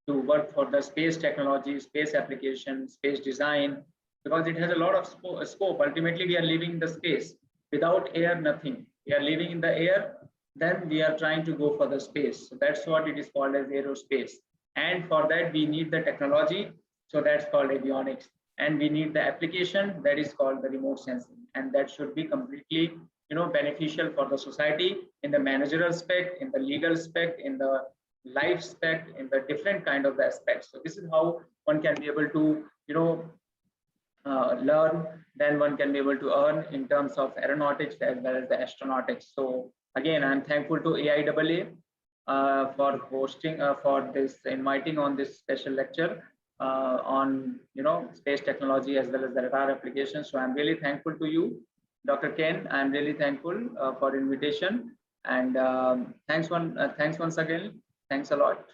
to work for the space technology, space application, space design, because it has a lot of scope. Ultimately, we are living in the space. Without air, nothing. We are living in the air, then we are trying to go for the space. So that's what it is called as aerospace. And for that, we need the technology. So that's called avionics. And we need the application, that is called the remote sensing. And that should be completely, beneficial for the society in the managerial aspect, in the legal aspect, in the life aspect, in the different kind of aspects. So this is how one can be able to, learn, then one can be able to earn in terms of aeronautics as well as the astronautics. So again, I'm thankful to AIAA for hosting, for this, inviting on this special lecture on, space technology as well as the radar application. So I'm really thankful to you, Dr. Ken. I'm really thankful for invitation, and thanks once again. Thanks a lot.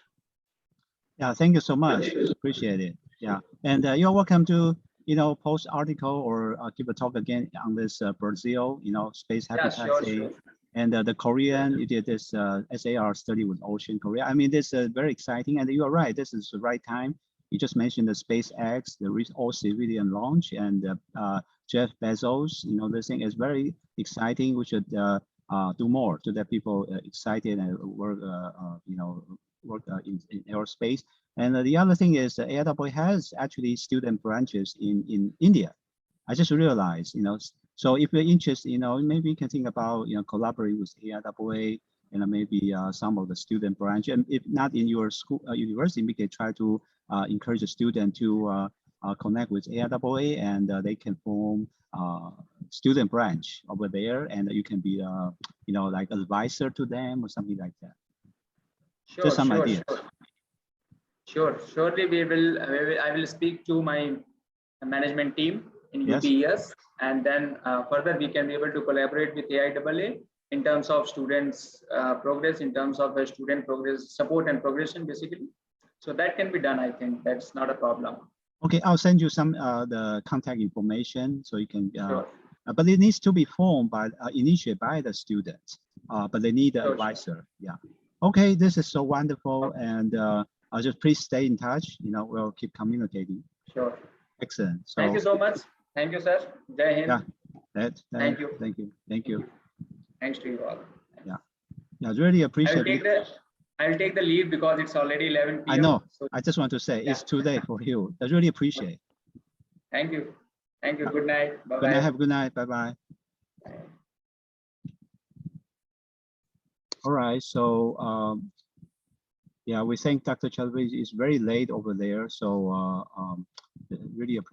Yeah, thank you so much. Appreciate it. Yeah, and you're welcome to post article or give a talk again on this Brazil, space habitat. Yeah, sure. And the Korean, you did this SAR study with Ocean Korea. I mean, this is very exciting, and you are right. This is the right time. You just mentioned the SpaceX, the all civilian launch, and Jeff Bezos. This thing is very exciting. We should do more to get people excited and work, work in aerospace. And the other thing is AIAA has actually student branches in India. I just realized, so if you're interested, maybe you can think about, collaborating with AIAA and maybe some of the student branch. And if not in your school, university, we can try to encourage the student to connect with AIAA, and they can form student branch over there, and you can be, like advisor to them or something like that. Sure, just some ideas. Sure. Surely I will speak to my management team in Yes. UPES, and then further we can be able to collaborate with AIAA in terms of students progress, in terms of the student progress, support and progression basically. So that can be done. I think that's not a problem. Okay, I'll send you some the contact information so you can. Sure. But it needs to be formed by initiated by the students. But they need an advisor. Yeah. Okay, this is so wonderful, and I'll just please stay in touch. We'll keep communicating. Sure. Excellent. So, thank you so much. Thank you, sir. Jai Hind. Yeah. Thank you. Thank you. Thank you. Thanks to you all. Yeah. Yeah, really appreciate it. I'll take the lead because it's already 11 p.m. I know. So, I just want to say it's too late for you. I really appreciate it. Thank you. Thank you. Good night. Bye-bye. Good night. Have a good night. Bye-bye. All right. So, yeah, we thank Dr. Chaudhary. It's very late over there. So really appreciate